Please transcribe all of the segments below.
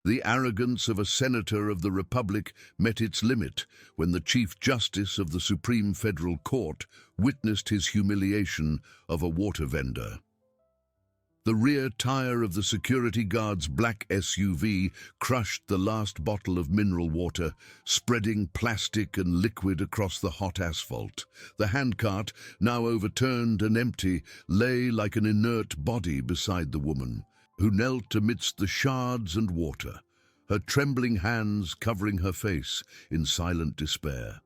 The arrogance of a senator of the Republic met its limit when the Chief Justice of the Supreme Federal Court witnessed his humiliation of a water vendor. The rear tire of the security guard's black SUV crushed the last bottle of mineral water, spreading plastic and liquid across the hot asphalt. The handcart, now overturned and empty, lay like an inert body beside the woman, who knelt amidst the shards and water, her trembling hands covering her face in silent despair.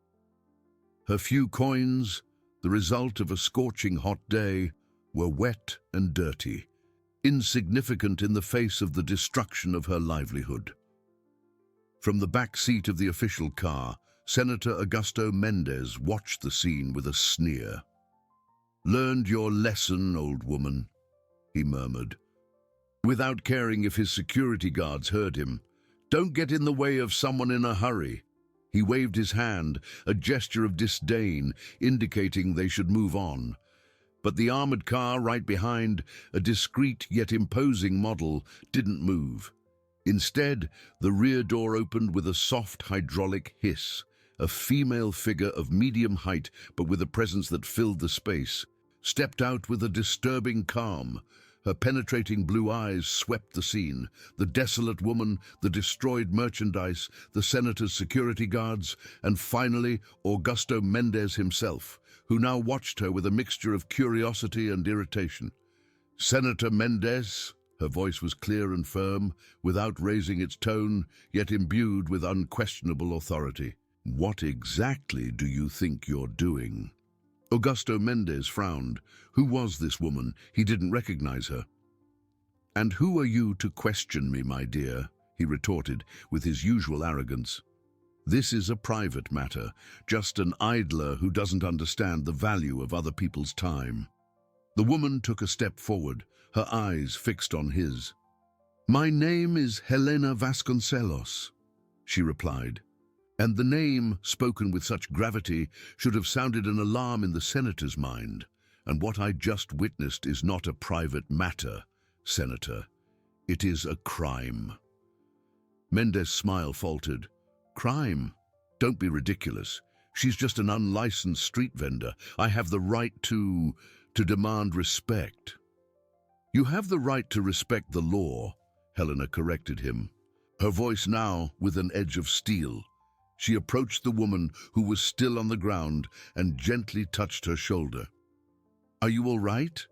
Her few coins, the result of a scorching hot day, were wet and dirty, insignificant in the face of the destruction of her livelihood. From the back seat of the official car, Senator Augusto Mendez watched the scene with a sneer. "Learned your lesson, old woman," he murmured, without caring if his security guards heard him. "Don't get in the way of someone in a hurry." He waved his hand, a gesture of disdain, indicating they should move on. But the armored car right behind, a discreet yet imposing model, didn't move. Instead, the rear door opened with a soft hydraulic hiss. A female figure of medium height, but with a presence that filled the space, stepped out with a disturbing calm. Her penetrating blue eyes swept the scene. The desolate woman, the destroyed merchandise, the senator's security guards, and finally Augusto Mendez himself, who now watched her with a mixture of curiosity and irritation. "Senator Mendez," her voice was clear and firm, without raising its tone, yet imbued with unquestionable authority. "What exactly do you think you're doing?" Augusto Mendez frowned. Who was this woman? He didn't recognize her. "And who are you to question me, my dear?" he retorted with his usual arrogance. "This is a private matter, just an idler who doesn't understand the value of other people's time." The woman took a step forward, her eyes fixed on his. "My name is Helena Vasconcelos," she replied. And the name, spoken with such gravity, should have sounded an alarm in the senator's mind. "And what I just witnessed is not a private matter, Senator. It is a crime." Mendez's smile faltered. "Crime? Don't be ridiculous. She's just an unlicensed street vendor. I have the right to demand respect." "You have the right to respect the law," Helena corrected him, her voice now with an edge of steel. She approached the woman, who was still on the ground, and gently touched her shoulder. "Are you all right?"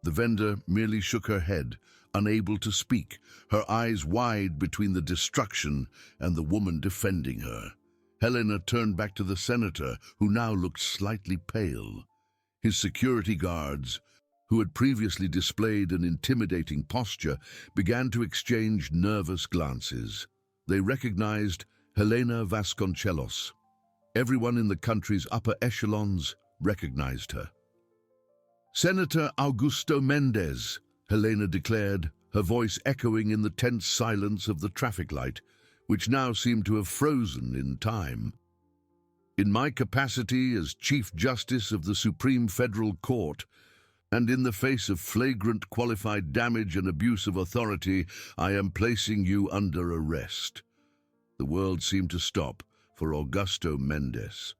The vendor merely shook her head, unable to speak, her eyes wide between the destruction and the woman defending her. Helena turned back to the senator, who now looked slightly pale. His security guards, who had previously displayed an intimidating posture, began to exchange nervous glances. They recognized Helena Vasconcelos. Everyone in the country's upper echelons recognized her. "Senator Augusto Mendez," Helena declared, her voice echoing in the tense silence of the traffic light, which now seemed to have frozen in time. "In my capacity as Chief Justice of the Supreme Federal Court, and in the face of flagrant qualified damage and abuse of authority, I am placing you under arrest." The world seemed to stop for Augusto Mendez.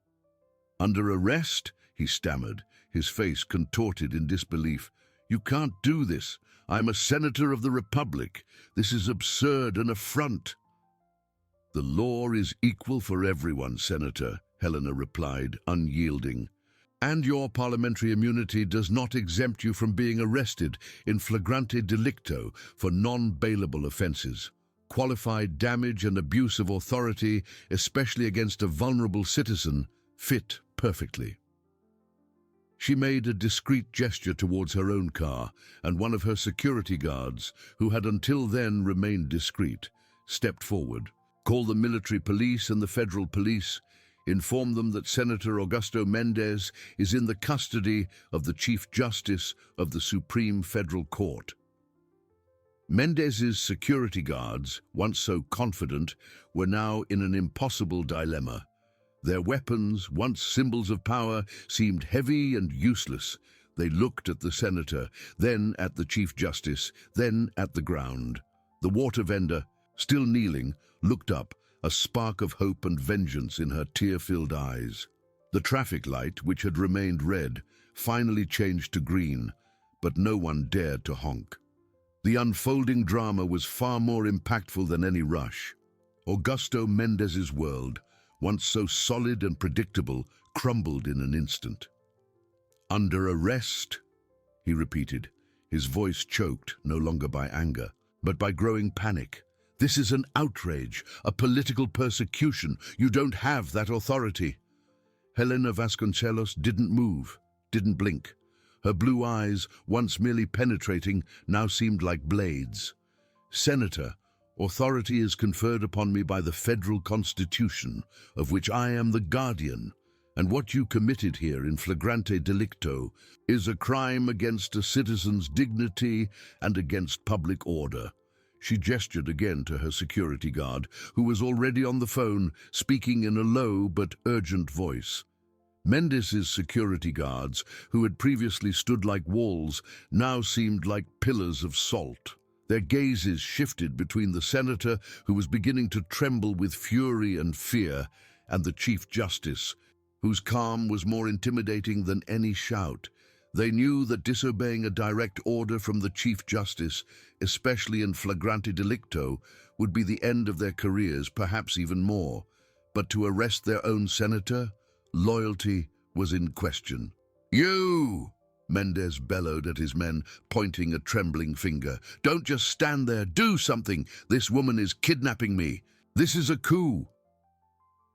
"Under arrest?" he stammered, his face contorted in disbelief. "You can't do this. I'm a senator of the Republic. This is absurd, an affront." "The law is equal for everyone, Senator," Helena replied, unyielding. "And your parliamentary immunity does not exempt you from being arrested in flagrante delicto for non-bailable offenses. Qualified damage and abuse of authority, especially against a vulnerable citizen, fit perfectly." She made a discreet gesture towards her own car, and one of her security guards, who had until then remained discreet, stepped forward. "Call the military police and the federal police. Inform them that Senator Augusto Mendez is in the custody of the Chief Justice of the Supreme Federal Court." Mendez's security guards, once so confident, were now in an impossible dilemma. Their weapons, once symbols of power, seemed heavy and useless. They looked at the senator, then at the Chief Justice, then at the ground. The water vendor, still kneeling, looked up, a spark of hope and vengeance in her tear-filled eyes. The traffic light, which had remained red, finally changed to green, but no one dared to honk. The unfolding drama was far more impactful than any rush. Augusto Mendez's world, once so solid and predictable, crumbled in an instant. "Under arrest?" he repeated, his voice choked no longer by anger, but by growing panic. "This is an outrage, a political persecution. You don't have that authority." Helena Vasconcelos didn't move, didn't blink. Her blue eyes, once merely penetrating, now seemed like blades. "Senator, authority is conferred upon me by the federal constitution, of which I am the guardian, and what you committed here in flagrante delicto is a crime against a citizen's dignity and against public order." She gestured again to her security guard, who was already on the phone, speaking in a low but urgent voice. Mendez's security guards, who had previously stood like walls, now seemed like pillars of salt. Their gazes shifted between the senator, who was beginning to tremble with fury and fear, and the Chief Justice, whose calm was more intimidating than any shout. They knew that disobeying a direct order from the Chief Justice, especially in flagrante delicto, would be the end of their careers, perhaps even more. But to arrest their own senator, loyalty was in question. "You!" Mendez bellowed at his men, pointing a trembling finger. "Don't just stand there, do something! This woman is kidnapping me! This is a coup!"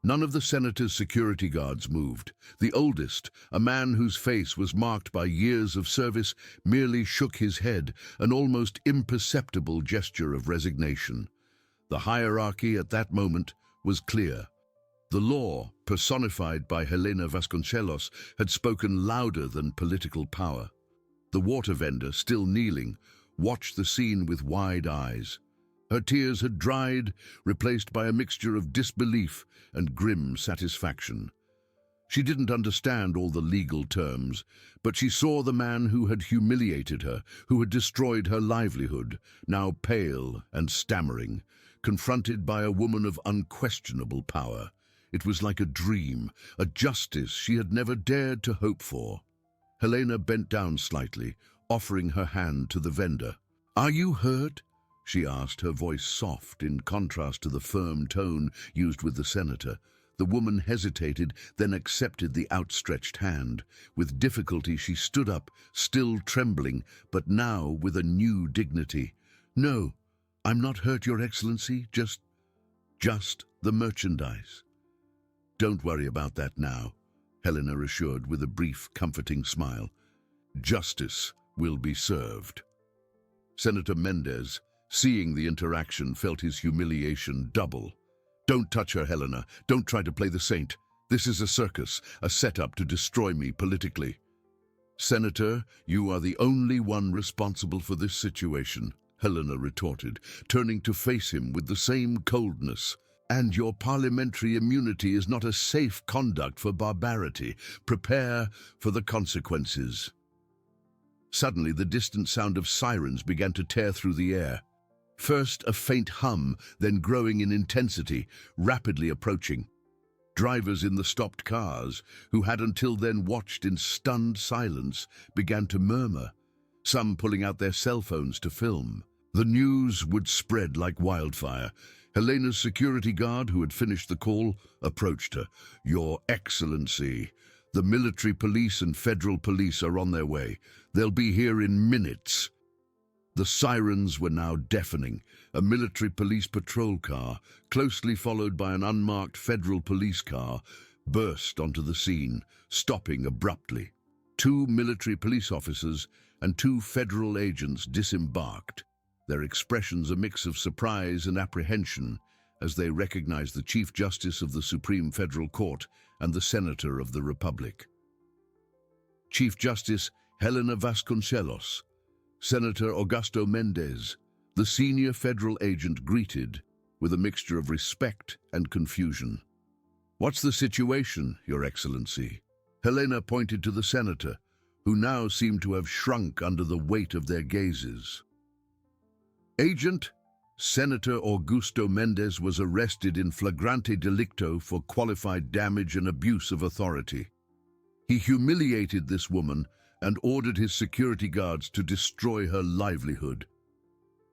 None of the senator's security guards moved. The oldest, a man whose face was marked by years of service, merely shook his head, an almost imperceptible gesture of resignation. The hierarchy at that moment was clear. The law, personified by Helena Vasconcelos, had spoken louder than political power. The water vendor, still kneeling, watched the scene with wide eyes. Her tears had dried, replaced by a mixture of disbelief and grim satisfaction. She didn't understand all the legal terms, but she saw the man who had humiliated her, who had destroyed her livelihood, now pale and stammering, confronted by a woman of unquestionable power. It was like a dream, a justice she had never dared to hope for. Helena bent down slightly, offering her hand to the vendor. "Are you hurt?" she asked, her voice soft in contrast to the firm tone used with the senator. The woman hesitated, then accepted the outstretched hand. With difficulty she stood up, still trembling, but now with a new dignity. "No, I'm not hurt, Your Excellency, just the merchandise." "Don't worry about that now," Helena assured with a brief, comforting smile. "Justice will be served." Senator Mendez, seeing the interaction, felt his humiliation double. "Don't touch her, Helena. Don't try to play the saint. This is a circus, a setup to destroy me politically." "Senator, you are the only one responsible for this situation," Helena retorted, turning to face him with the same coldness. "And your parliamentary immunity is not a safe conduct for barbarity. Prepare for the consequences." Suddenly, the distant sound of sirens began to tear through the air. First a faint hum, then growing in intensity, rapidly approaching. Drivers in the stopped cars, who had until then watched in stunned silence, began to murmur, some pulling out their cell phones to film. The news would spread like wildfire. Helena's security guard, who had finished the call, approached her. "Your Excellency, the military police and federal police are on their way. They'll be here in minutes." The sirens were now deafening. A military police patrol car, closely followed by an unmarked federal police car, burst onto the scene, stopping abruptly. 2 military police officers and 2 federal agents disembarked, their expressions a mix of surprise and apprehension as they recognized the Chief Justice of the Supreme Federal Court and the Senator of the Republic. Chief Justice Helena Vasconcelos, Senator Augusto Mendez, the senior federal agent, greeted with a mixture of respect and confusion. "What's the situation, Your Excellency?" Helena pointed to the senator, who now seemed to have shrunk under the weight of their gazes. "Agent," Senator Augusto Mendez was arrested in flagrante delicto for qualified damage and abuse of authority. He humiliated this woman and ordered his security guards to destroy her livelihood.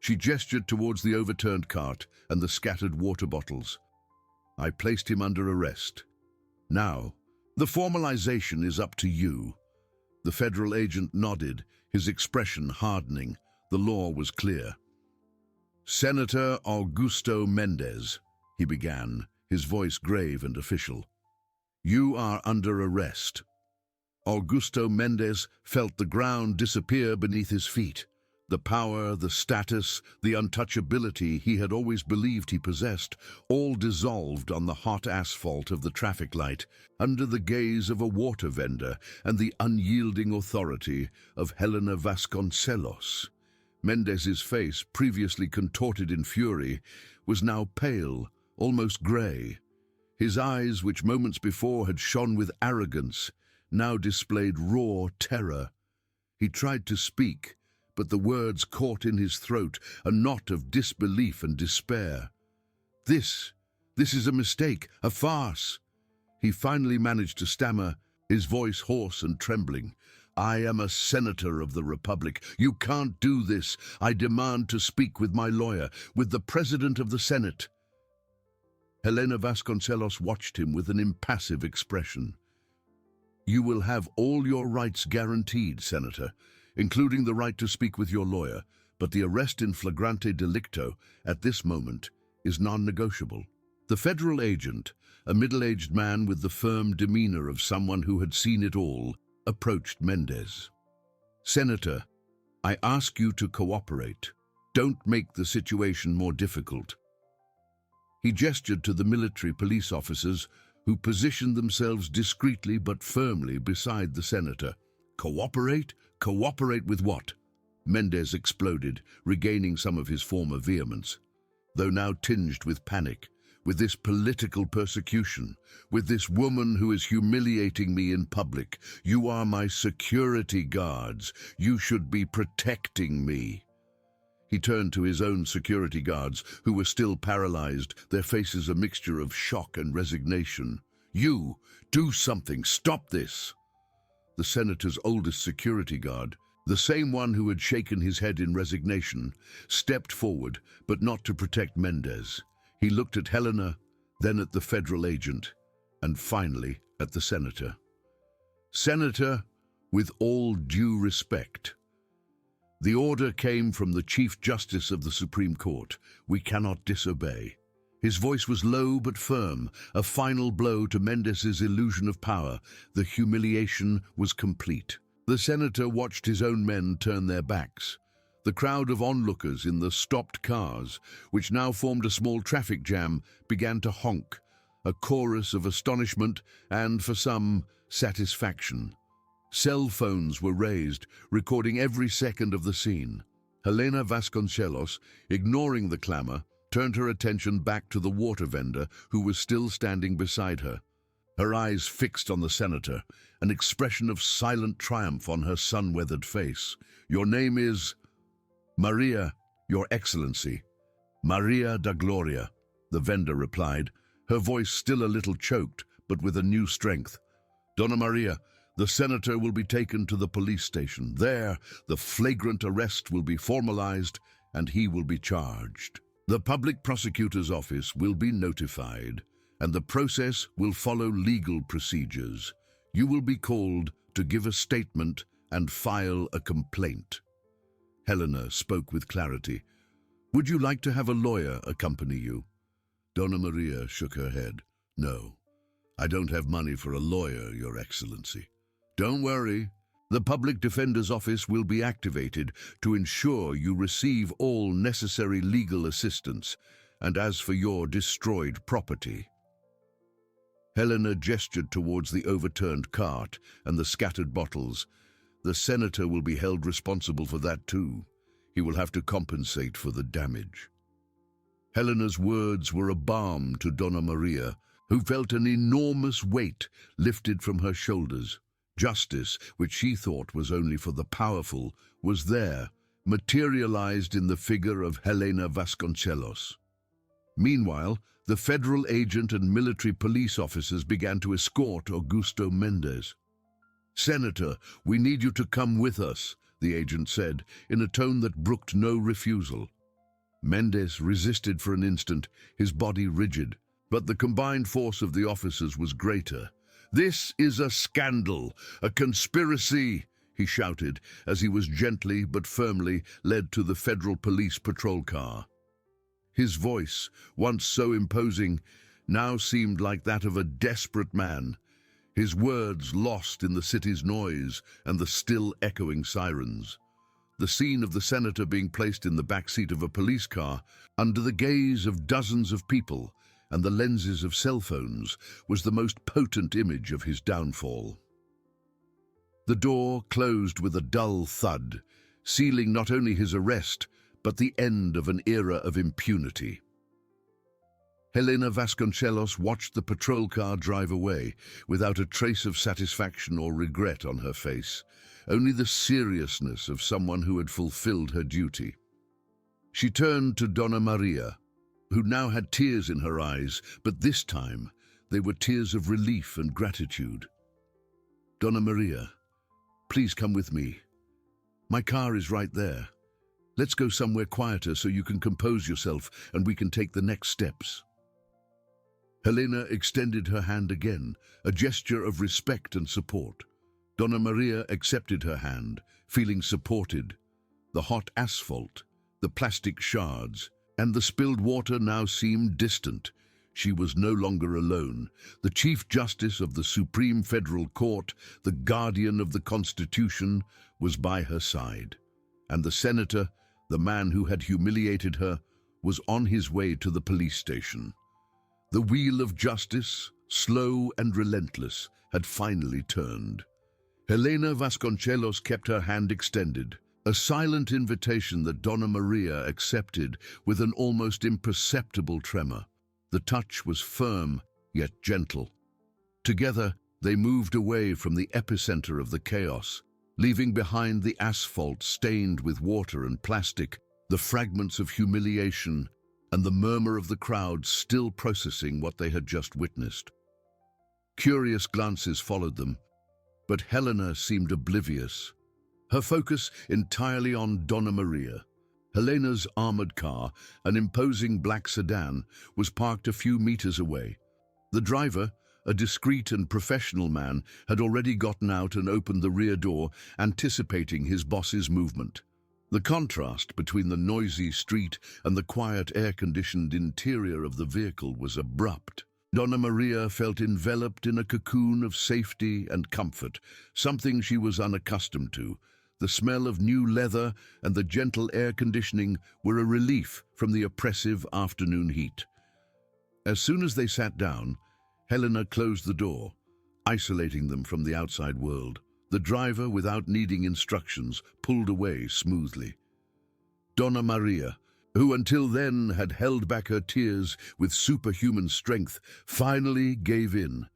She gestured towards the overturned cart and the scattered water bottles. I placed him under arrest. Now, the formalization is up to you. The federal agent nodded, his expression hardening. The law was clear. Senator Augusto Mendez, he began, his voice grave and official. You are under arrest. Augusto Mendez felt the ground disappear beneath his feet. The power, the status, the untouchability he had always believed he possessed, all dissolved on the hot asphalt of the traffic light, under the gaze of a water vendor and the unyielding authority of Helena Vasconcelos. Mendez's face, previously contorted in fury, was now pale, almost grey. His eyes, which moments before had shone with arrogance, now displayed raw terror. He tried to speak, but the words caught in his throat, a knot of disbelief and despair. This is a mistake, a farce. He finally managed to stammer, his voice hoarse and trembling. I am a senator of the Republic. You can't do this. I demand to speak with my lawyer, with the President of the Senate. Helena Vasconcelos watched him with an impassive expression. You will have all your rights guaranteed, Senator, including the right to speak with your lawyer, but the arrest in flagrante delicto at this moment is non-negotiable. The federal agent, a middle-aged man with the firm demeanor of someone who had seen it all, approached Mendez. Senator, I ask you to cooperate. Don't make the situation more difficult. He gestured to the military police officers who positioned themselves discreetly but firmly beside the senator. Cooperate? Cooperate with what? Mendez exploded, regaining some of his former vehemence. Though now tinged with panic, with this political persecution, with this woman who is humiliating me in public. You are my security guards. You should be protecting me. He turned to his own security guards, who were still paralyzed, their faces a mixture of shock and resignation. You, do something, stop this. The senator's oldest security guard, the same one who had shaken his head in resignation, stepped forward, but not to protect Mendez. He looked at Helena, then at the federal agent, and finally at the senator. Senator, with all due respect, the order came from the Chief Justice of the Supreme Court. We cannot disobey. His voice was low but firm, a final blow to Mendez's illusion of power. The humiliation was complete. The senator watched his own men turn their backs. The crowd of onlookers in the stopped cars, which now formed a small traffic jam, began to honk, a chorus of astonishment and, for some, satisfaction. Cell phones were raised, recording every second of the scene. Helena Vasconcelos, ignoring the clamor, turned her attention back to the water vendor who was still standing beside her. Her eyes fixed on the senator, an expression of silent triumph on her sun-weathered face. Your name is... Maria, Your Excellency. Maria da Gloria, the vendor replied, her voice still a little choked, but with a new strength. Donna Maria, the senator will be taken to the police station. There, the flagrant arrest will be formalized and he will be charged. The public prosecutor's office will be notified and the process will follow legal procedures. You will be called to give a statement and file a complaint. Helena spoke with clarity. Would you like to have a lawyer accompany you? Donna Maria shook her head. No, I don't have money for a lawyer, Your Excellency. Don't worry. The Public Defender's Office will be activated to ensure you receive all necessary legal assistance, and as for your destroyed property. Helena gestured towards the overturned cart and the scattered bottles. The senator will be held responsible for that too. He will have to compensate for the damage. Helena's words were a balm to Donna Maria, who felt an enormous weight lifted from her shoulders. Justice, which she thought was only for the powerful, was there, materialized in the figure of Helena Vasconcelos. Meanwhile, the federal agent and military police officers began to escort Augusto Mendez. "Senator, we need you to come with us," the agent said, in a tone that brooked no refusal. Mendez resisted for an instant, his body rigid, but the combined force of the officers was greater. "This is a scandal, a conspiracy," he shouted as he was gently but firmly led to the federal police patrol car. His voice, once so imposing, now seemed like that of a desperate man, his words lost in the city's noise and the still echoing sirens. The scene of the senator being placed in the back seat of a police car, under the gaze of dozens of people and the lenses of cell phones, was the most potent image of his downfall. The door closed with a dull thud, sealing not only his arrest, but the end of an era of impunity. Helena Vasconcelos watched the patrol car drive away, without a trace of satisfaction or regret on her face, only the seriousness of someone who had fulfilled her duty. She turned to Donna Maria, who now had tears in her eyes, but this time they were tears of relief and gratitude. "Donna Maria, please come with me. My car is right there. Let's go somewhere quieter so you can compose yourself and we can take the next steps." Helena extended her hand again, a gesture of respect and support. Donna Maria accepted her hand, feeling supported. The hot asphalt, the plastic shards, and the spilled water now seemed distant. She was no longer alone. The Chief Justice of the Supreme Federal Court, the guardian of the Constitution, was by her side. And the senator, the man who had humiliated her, was on his way to the police station. The wheel of justice, slow and relentless, had finally turned. Helena Vasconcelos kept her hand extended, a silent invitation that Donna Maria accepted with an almost imperceptible tremor. The touch was firm, yet gentle. Together, they moved away from the epicenter of the chaos, leaving behind the asphalt stained with water and plastic, the fragments of humiliation, and the murmur of the crowd still processing what they had just witnessed. Curious glances followed them, but Helena seemed oblivious, her focus entirely on Donna Maria. Helena's armored car, an imposing black sedan, was parked a few meters away. The driver, a discreet and professional man, had already gotten out and opened the rear door, anticipating his boss's movement. The contrast between the noisy street and the quiet air-conditioned interior of the vehicle was abrupt. Donna Maria felt enveloped in a cocoon of safety and comfort, something she was unaccustomed to. The smell of new leather and the gentle air conditioning were a relief from the oppressive afternoon heat. As soon as they sat down, Helena closed the door, isolating them from the outside world. The driver, without needing instructions, pulled away smoothly. Donna Maria, who until then had held back her tears with superhuman strength, finally gave in.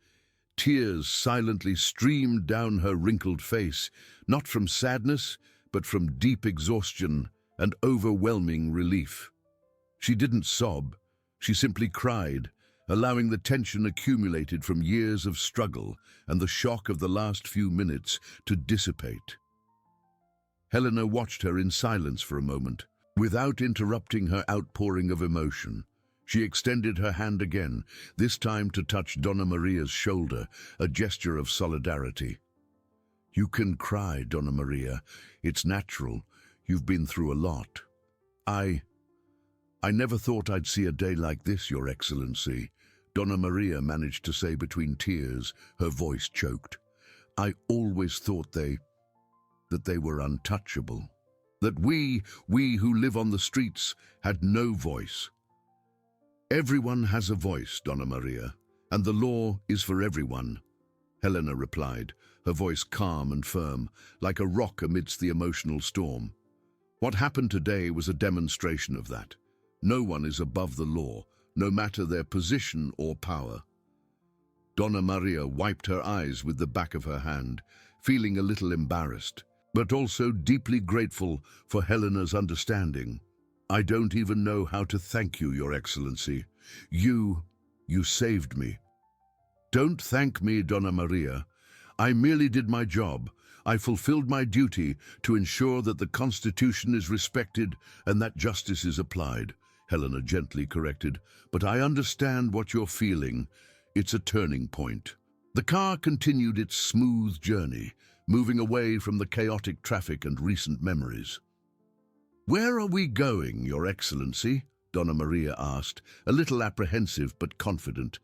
Tears silently streamed down her wrinkled face, not from sadness, but from deep exhaustion and overwhelming relief. She didn't sob, she simply cried, allowing the tension accumulated from years of struggle and the shock of the last few minutes to dissipate. Helena watched her in silence for a moment, without interrupting her outpouring of emotion. She extended her hand again, this time to touch Donna Maria's shoulder, a gesture of solidarity. "You can cry, Donna Maria. It's natural. You've been through a lot. I never thought I'd see a day like this, Your Excellency," Donna Maria managed to say between tears, her voice choked. "I always thought that they were untouchable. That we who live on the streets, had no voice." "Everyone has a voice, Donna Maria, and the law is for everyone," Helena replied, her voice calm and firm, like a rock amidst the emotional storm. What happened today was a demonstration of that. No one is above the law, no matter their position or power. Donna Maria wiped her eyes with the back of her hand, feeling a little embarrassed. but also deeply grateful for Helena's understanding. I don't even know how to thank you, Your Excellency. You saved me. Don't thank me, Donna Maria. I merely did my job. I fulfilled my duty to ensure that the Constitution is respected and that justice is applied, Helena gently corrected. But I understand what you're feeling. It's a turning point. The car continued its smooth journey, moving away from the chaotic traffic and recent memories. Where are we going, Your Excellency? Donna Maria asked, a little apprehensive but confident.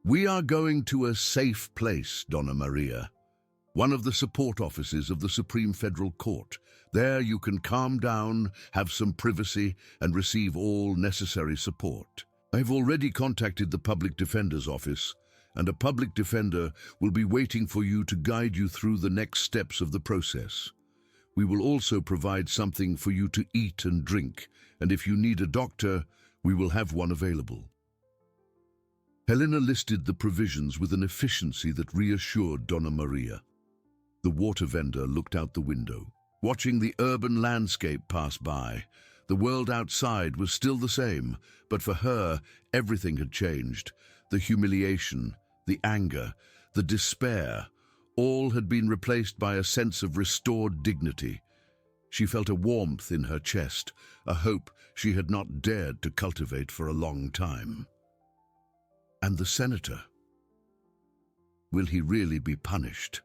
We are going to a safe place, Donna Maria. One of the support offices of the Supreme Federal Court. There you can calm down, have some privacy, and receive all necessary support. I've already contacted the Public Defender's office, and a public defender will be waiting for you to guide you through the next steps of the process. We will also provide something for you to eat and drink, and if you need a doctor, we will have one available. Helena listed the provisions with an efficiency that reassured Donna Maria. The water vendor looked out the window, watching the urban landscape pass by. The world outside was still the same, but for her, everything had changed. The humiliation, the anger, the despair, all had been replaced by a sense of restored dignity. She felt a warmth in her chest, a hope she had not dared to cultivate for a long time. And the senator? Will he really be punished?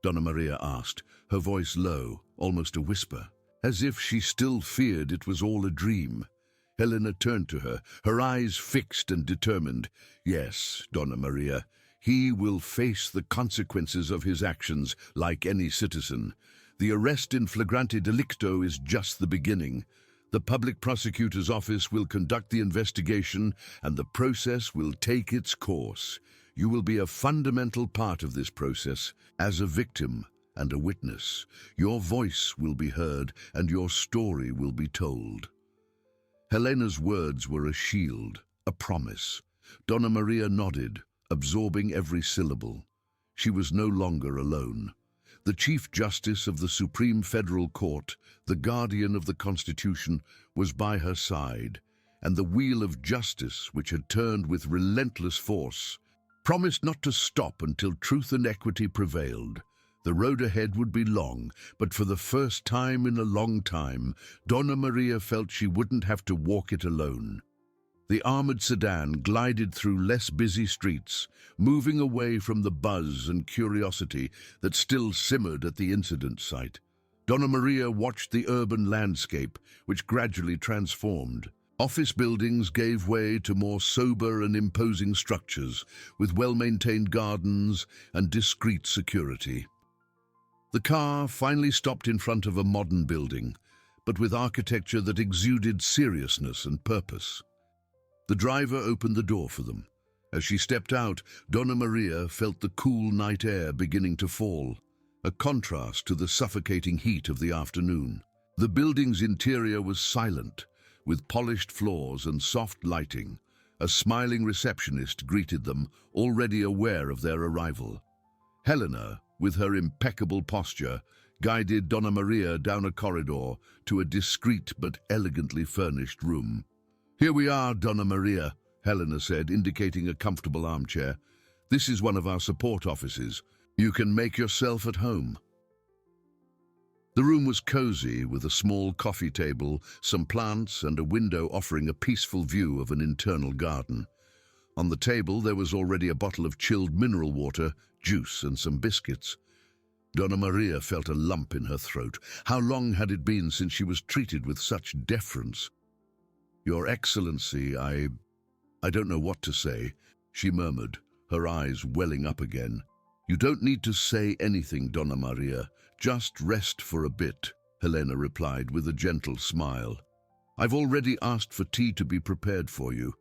Donna Maria asked, her voice low, almost a whisper, as if she still feared it was all a dream. Helena turned to her, her eyes fixed and determined. Yes, Donna Maria, he will face the consequences of his actions like any citizen. The arrest in flagrante delicto is just the beginning. The public prosecutor's office will conduct the investigation and the process will take its course. You will be a fundamental part of this process as a victim and a witness. Your voice will be heard and your story will be told. Helena's words were a shield, a promise. Donna Maria nodded, absorbing every syllable. She was no longer alone. The Chief Justice of the Supreme Federal Court, the guardian of the Constitution, was by her side, and the wheel of justice, which had turned with relentless force, promised not to stop until truth and equity prevailed. The road ahead would be long, but for the first time in a long time, Donna Maria felt she wouldn't have to walk it alone. The armored sedan glided through less busy streets, moving away from the buzz and curiosity that still simmered at the incident site. Donna Maria watched the urban landscape, which gradually transformed. Office buildings gave way to more sober and imposing structures, with well-maintained gardens and discreet security. The car finally stopped in front of a modern building, but with architecture that exuded seriousness and purpose. The driver opened the door for them. As she stepped out, Donna Maria felt the cool night air beginning to fall, a contrast to the suffocating heat of the afternoon. The building's interior was silent, with polished floors and soft lighting. A smiling receptionist greeted them, already aware of their arrival. Helena, with her impeccable posture, guided Donna Maria down a corridor to a discreet but elegantly furnished room. "Here we are, Donna Maria," Helena said, indicating a comfortable armchair. "This is one of our support offices. You can make yourself at home." The room was cozy, with a small coffee table, some plants, and a window offering a peaceful view of an internal garden. On the table there was already a bottle of chilled mineral water, juice, and some biscuits. Donna Maria felt a lump in her throat. How long had it been since she was treated with such deference? "Your Excellency, I don't know what to say," she murmured, her eyes welling up again. "You don't need to say anything, Donna Maria. Just rest for a bit," Helena replied with a gentle smile. "I've already asked for tea to be prepared for you,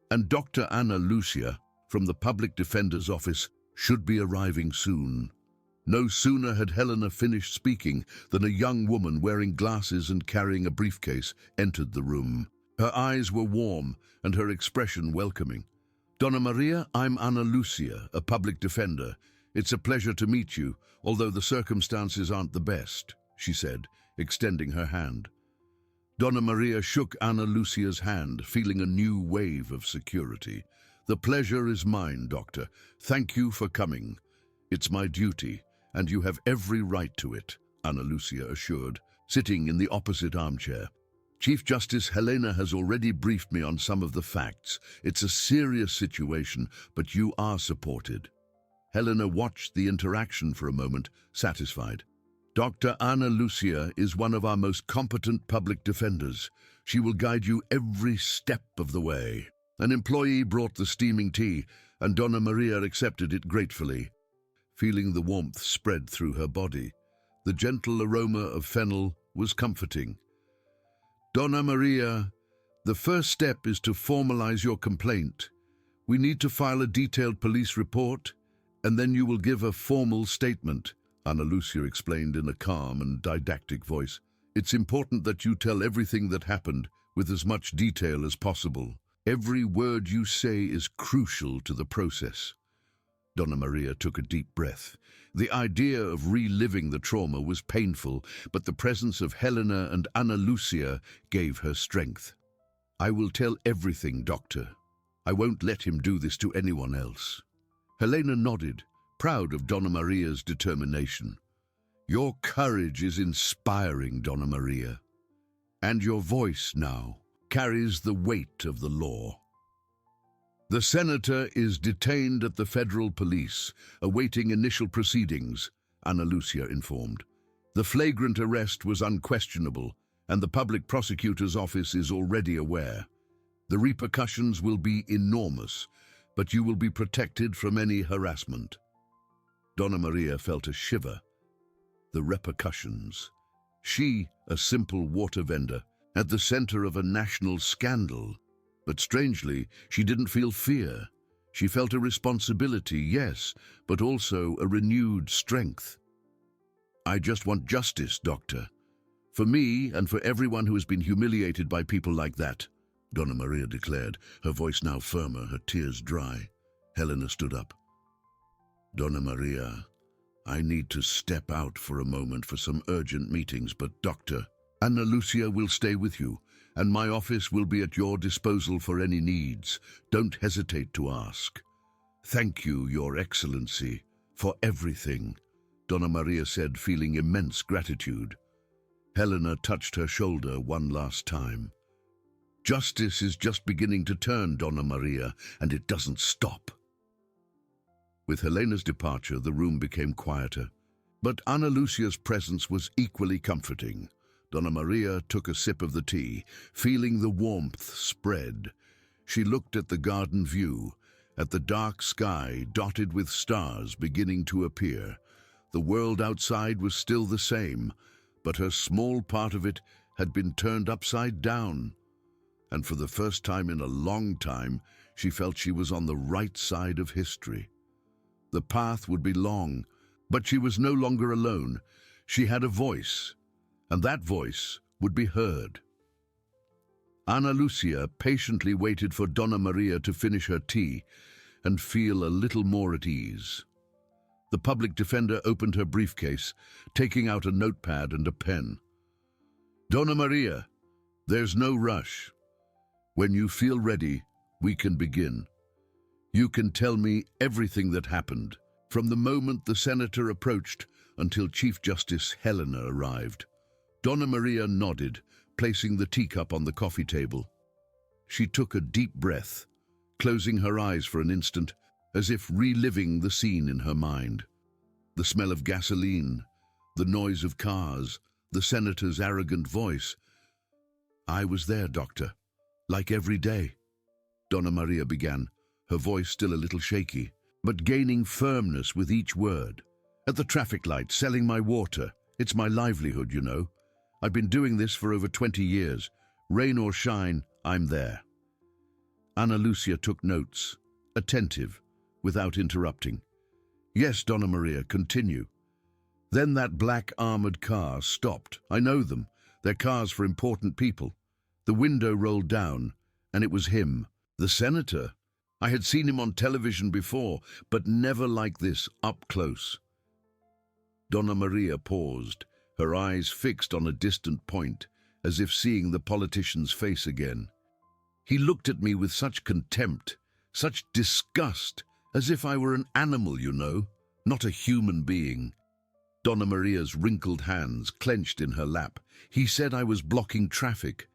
and Dr. Ana Lucia from the Public Defender's office should be arriving soon." No sooner had Helena finished speaking than a young woman wearing glasses and carrying a briefcase entered the room. Her eyes were warm and her expression welcoming. "Donna Maria, I'm Ana Lucia, a public defender. It's a pleasure to meet you, although the circumstances aren't the best." she said, extending her hand. Donna Maria shook Ana Lucia's hand, feeling a new wave of security. The pleasure is mine, Doctor. Thank you for coming. It's my duty, and you have every right to it, Ana Lucia assured, sitting in the opposite armchair. Chief Justice Helena has already briefed me on some of the facts. It's a serious situation, but you are supported. Helena watched the interaction for a moment, satisfied. Dr. Ana Lucia is one of our most competent public defenders. She will guide you every step of the way. An employee brought the steaming tea, and Donna Maria accepted it gratefully. Feeling the warmth spread through her body, the gentle aroma of fennel was comforting. Donna Maria, the first step is to formalize your complaint. We need to file a detailed police report, and then you will give a formal statement, Ana Lucia explained in a calm and didactic voice. It's important that you tell everything that happened with as much detail as possible. Every word you say is crucial to the process. Donna Maria took a deep breath. The idea of reliving the trauma was painful, but the presence of Helena and Ana Lucia gave her strength. I will tell everything, Doctor. I won't let him do this to anyone else. Helena nodded, proud of Donna Maria's determination. Your courage is inspiring, Donna Maria. And your voice now carries the weight of the law. The senator is detained at the federal police, awaiting initial proceedings, Ana Lucia informed. The flagrant arrest was unquestionable, and the public prosecutor's office is already aware. The repercussions will be enormous, but you will be protected from any harassment. Donna Maria felt a shiver. The repercussions. She, a simple water vendor, at the center of a national scandal. But strangely, she didn't feel fear. She felt a responsibility, yes, but also a renewed strength. I just want justice, Doctor. For me and for everyone who has been humiliated by people like that, Donna Maria declared, her voice now firmer, her tears dry. Helena stood up. Donna Maria, I need to step out for a moment for some urgent meetings, but Doctor, Ana Lucia will stay with you, and my office will be at your disposal for any needs. Don't hesitate to ask. Thank you, Your Excellency, for everything, Donna Maria said, feeling immense gratitude. Helena touched her shoulder one last time. Justice is just beginning to turn, Donna Maria, and it doesn't stop. With Helena's departure, the room became quieter, but Ana Lucia's presence was equally comforting. Donna Maria took a sip of the tea, feeling the warmth spread. She looked at the garden view, at the dark sky dotted with stars beginning to appear. The world outside was still the same, but her small part of it had been turned upside down. And for the first time in a long time, she felt she was on the right side of history. The path would be long, but she was no longer alone. She had a voice, and that voice would be heard. Ana Lucia patiently waited for Donna Maria to finish her tea and feel a little more at ease. The public defender opened her briefcase, taking out a notepad and a pen. Donna Maria, there's no rush. When you feel ready, we can begin. You can tell me everything that happened, from the moment the senator approached until Chief Justice Helena arrived. Donna Maria nodded, placing the teacup on the coffee table. She took a deep breath, closing her eyes for an instant, as if reliving the scene in her mind. The smell of gasoline, the noise of cars, the senator's arrogant voice. I was there, Doctor, like every day. Donna Maria began, her voice still a little shaky, but gaining firmness with each word. At the traffic light, selling my water. It's my livelihood, you know. I've been doing this for over 20 years. Rain or shine, I'm there. Ana Lucia took notes, attentive, without interrupting. Yes, Donna Maria, continue. Then that black armored car stopped. I know them. They're cars for important people. The window rolled down, and it was him, the senator. I had seen him on television before, but never like this, up close. Donna Maria paused, her eyes fixed on a distant point, as if seeing the politician's face again. He looked at me with such contempt, such disgust, as if I were an animal, you know, not a human being. Donna Maria's wrinkled hands clenched in her lap. He said I was blocking traffic,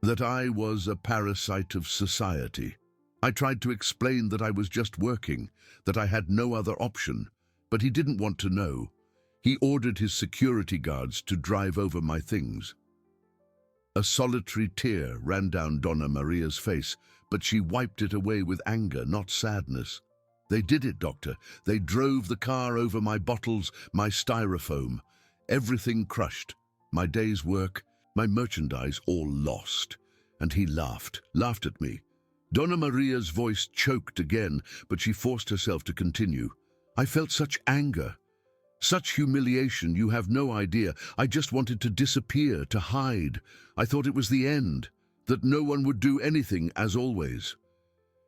that I was a parasite of society. I tried to explain that I was just working, that I had no other option, but he didn't want to know. He ordered his security guards to drive over my things. A solitary tear ran down Donna Maria's face, but she wiped it away with anger, not sadness. They did it, Doctor. They drove the car over my bottles, my styrofoam. Everything crushed. My day's work, my merchandise, all lost. And he laughed at me. Donna Maria's voice choked again, but she forced herself to continue. I felt such anger, such humiliation, you have no idea. I just wanted to disappear, to hide. I thought it was the end, that no one would do anything, as always.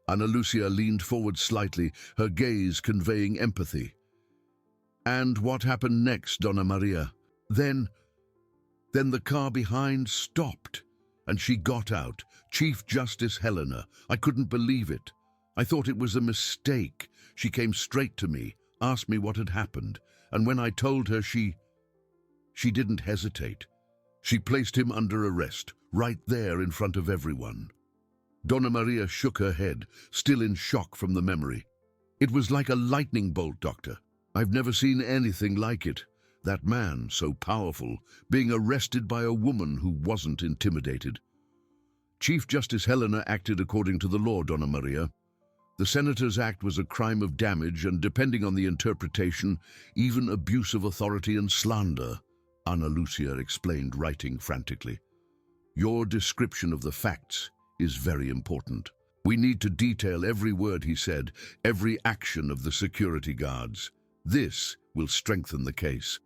Ana Lucia leaned forward slightly, her gaze conveying empathy. And what happened next, Donna Maria? Then the car behind stopped, and she got out. Chief Justice Helena. I couldn't believe it. I thought it was a mistake. She came straight to me, asked me what had happened, and when I told her, she didn't hesitate. She placed him under arrest, right there in front of everyone. Donna Maria shook her head, still in shock from the memory. It was like a lightning bolt, Doctor. I've never seen anything like it. That man, so powerful, being arrested by a woman who wasn't intimidated. Chief Justice Helena acted according to the law, Donna Maria. The Senator's act was a crime of damage and, depending on the interpretation, even abuse of authority and slander, Ana Lucia explained, writing frantically. Your description of the facts is very important. We need to detail every word he said, every action of the security guards. This will strengthen the case.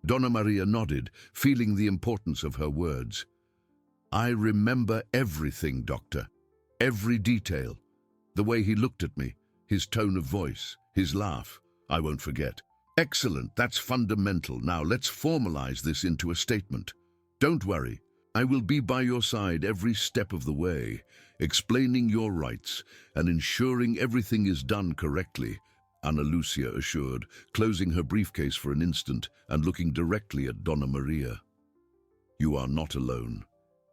Donna Maria nodded, feeling the importance of her words. I remember everything, Doctor. Every detail. The way he looked at me, his tone of voice, his laugh, I won't forget. Excellent, that's fundamental. Now let's formalize this into a statement. Don't worry, I will be by your side every step of the way, explaining your rights and ensuring everything is done correctly, Ana Lucia assured, closing her briefcase for an instant and looking directly at Donna Maria. You are not alone,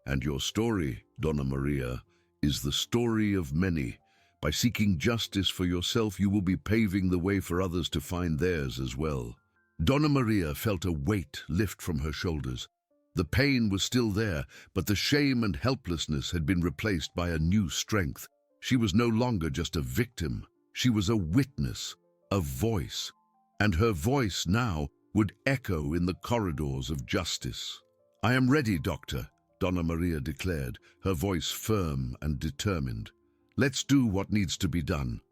and your story, Donna Maria, is the story of many. By seeking justice for yourself, you will be paving the way for others to find theirs as well. Donna Maria felt a weight lift from her shoulders. The pain was still there, but the shame and helplessness had been replaced by a new strength. She was no longer just a victim. She was a witness, a voice. And her voice now would echo in the corridors of justice. I am ready, Doctor, Donna Maria declared, her voice firm and determined. Let's do what needs to be done.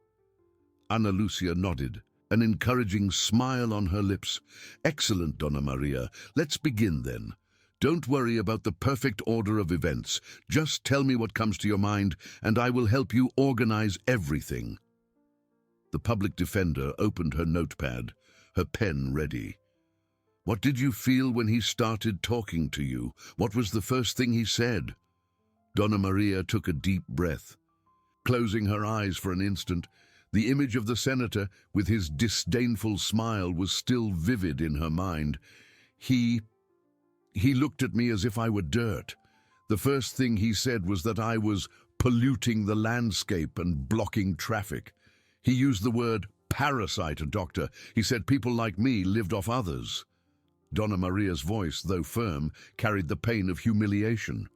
Ana Lucia nodded, an encouraging smile on her lips. Excellent, Donna Maria. Let's begin then. Don't worry about the perfect order of events. Just tell me what comes to your mind, and I will help you organize everything. The public defender opened her notepad, her pen ready. What did you feel when he started talking to you? What was the first thing he said? Donna Maria took a deep breath. Closing her eyes for an instant, the image of the senator with his disdainful smile was still vivid in her mind. He looked at me as if I were dirt. The first thing he said was that I was polluting the landscape and blocking traffic. He used the word parasite, Doctor. He said people like me lived off others. Donna Maria's voice, though firm, carried the pain of humiliation.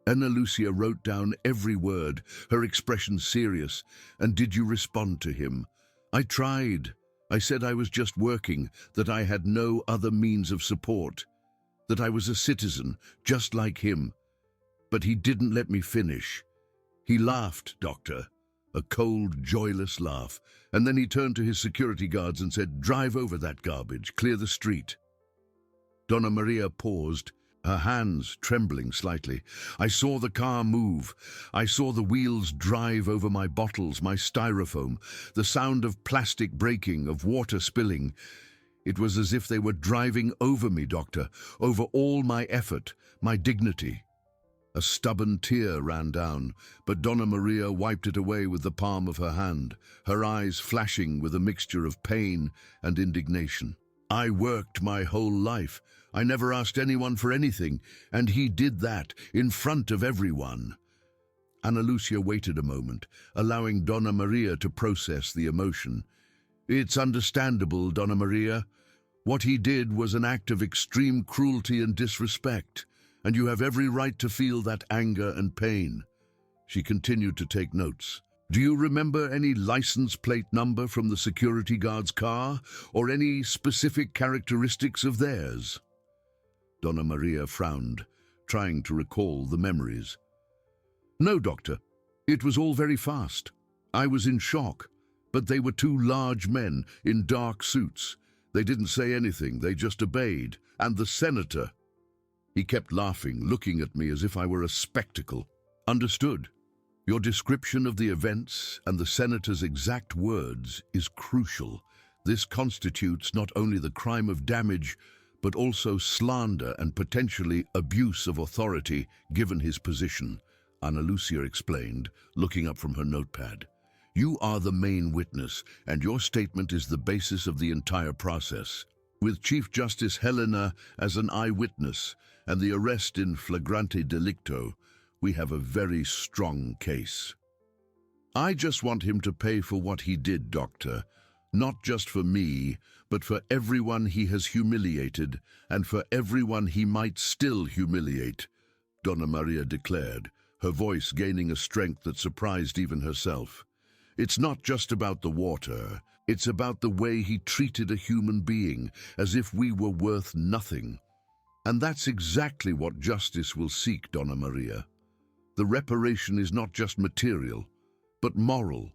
Ana Lucia wrote down every word, her expression serious. And did you respond to him? I tried. I said I was just working, that I had no other means of support, that I was a citizen, just like him. But he didn't let me finish. He laughed, Doctor, a cold, joyless laugh, and then he turned to his security guards and said, drive over that garbage, clear the street. Donna Maria paused, her hands trembling slightly. I saw the car move. I saw the wheels drive over my bottles, my styrofoam, the sound of plastic breaking, of water spilling. It was as if they were driving over me, Doctor, over all my effort, my dignity. A stubborn tear ran down, but Donna Maria wiped it away with the palm of her hand, her eyes flashing with a mixture of pain and indignation. I worked my whole life. I never asked anyone for anything, and he did that in front of everyone. Ana Lucia waited a moment, allowing Donna Maria to process the emotion. It's understandable, Donna Maria. What he did was an act of extreme cruelty and disrespect, and you have every right to feel that anger and pain. She continued to take notes. Do you remember any license plate number from the security guard's car, or any specific characteristics of theirs? Donna Maria frowned, trying to recall the memories. No, Doctor. It was all very fast. I was in shock, but they were two large men in dark suits. They didn't say anything, they just obeyed. And the senator. He kept laughing, looking at me as if I were a spectacle. Understood. Your description of the events and the senator's exact words is crucial. This constitutes not only the crime of damage, but also slander and potentially abuse of authority given his position, Ana Lucia explained, looking up from her notepad. You are the main witness, and your statement is the basis of the entire process. With Chief Justice Helena as an eyewitness and the arrest in flagrante delicto, we have a very strong case. I just want him to pay for what he did, Doctor. Not just for me, but for everyone he has humiliated, and for everyone he might still humiliate, Donna Maria declared, her voice gaining a strength that surprised even herself. It's not just about the water, it's about the way he treated a human being, as if we were worth nothing. And that's exactly what justice will seek, Donna Maria. The reparation is not just material, but moral.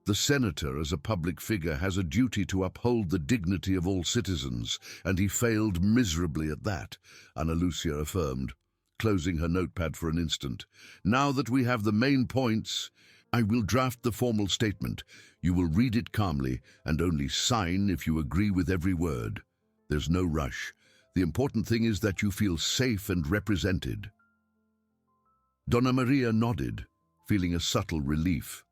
The senator, as a public figure, has a duty to uphold the dignity of all citizens, and he failed miserably at that, Ana Lucia affirmed, closing her notepad for an instant. Now that we have the main points, I will draft the formal statement. You will read it calmly and only sign if you agree with every word. There's no rush. The important thing is that you feel safe and represented. Donna Maria nodded, feeling a subtle relief.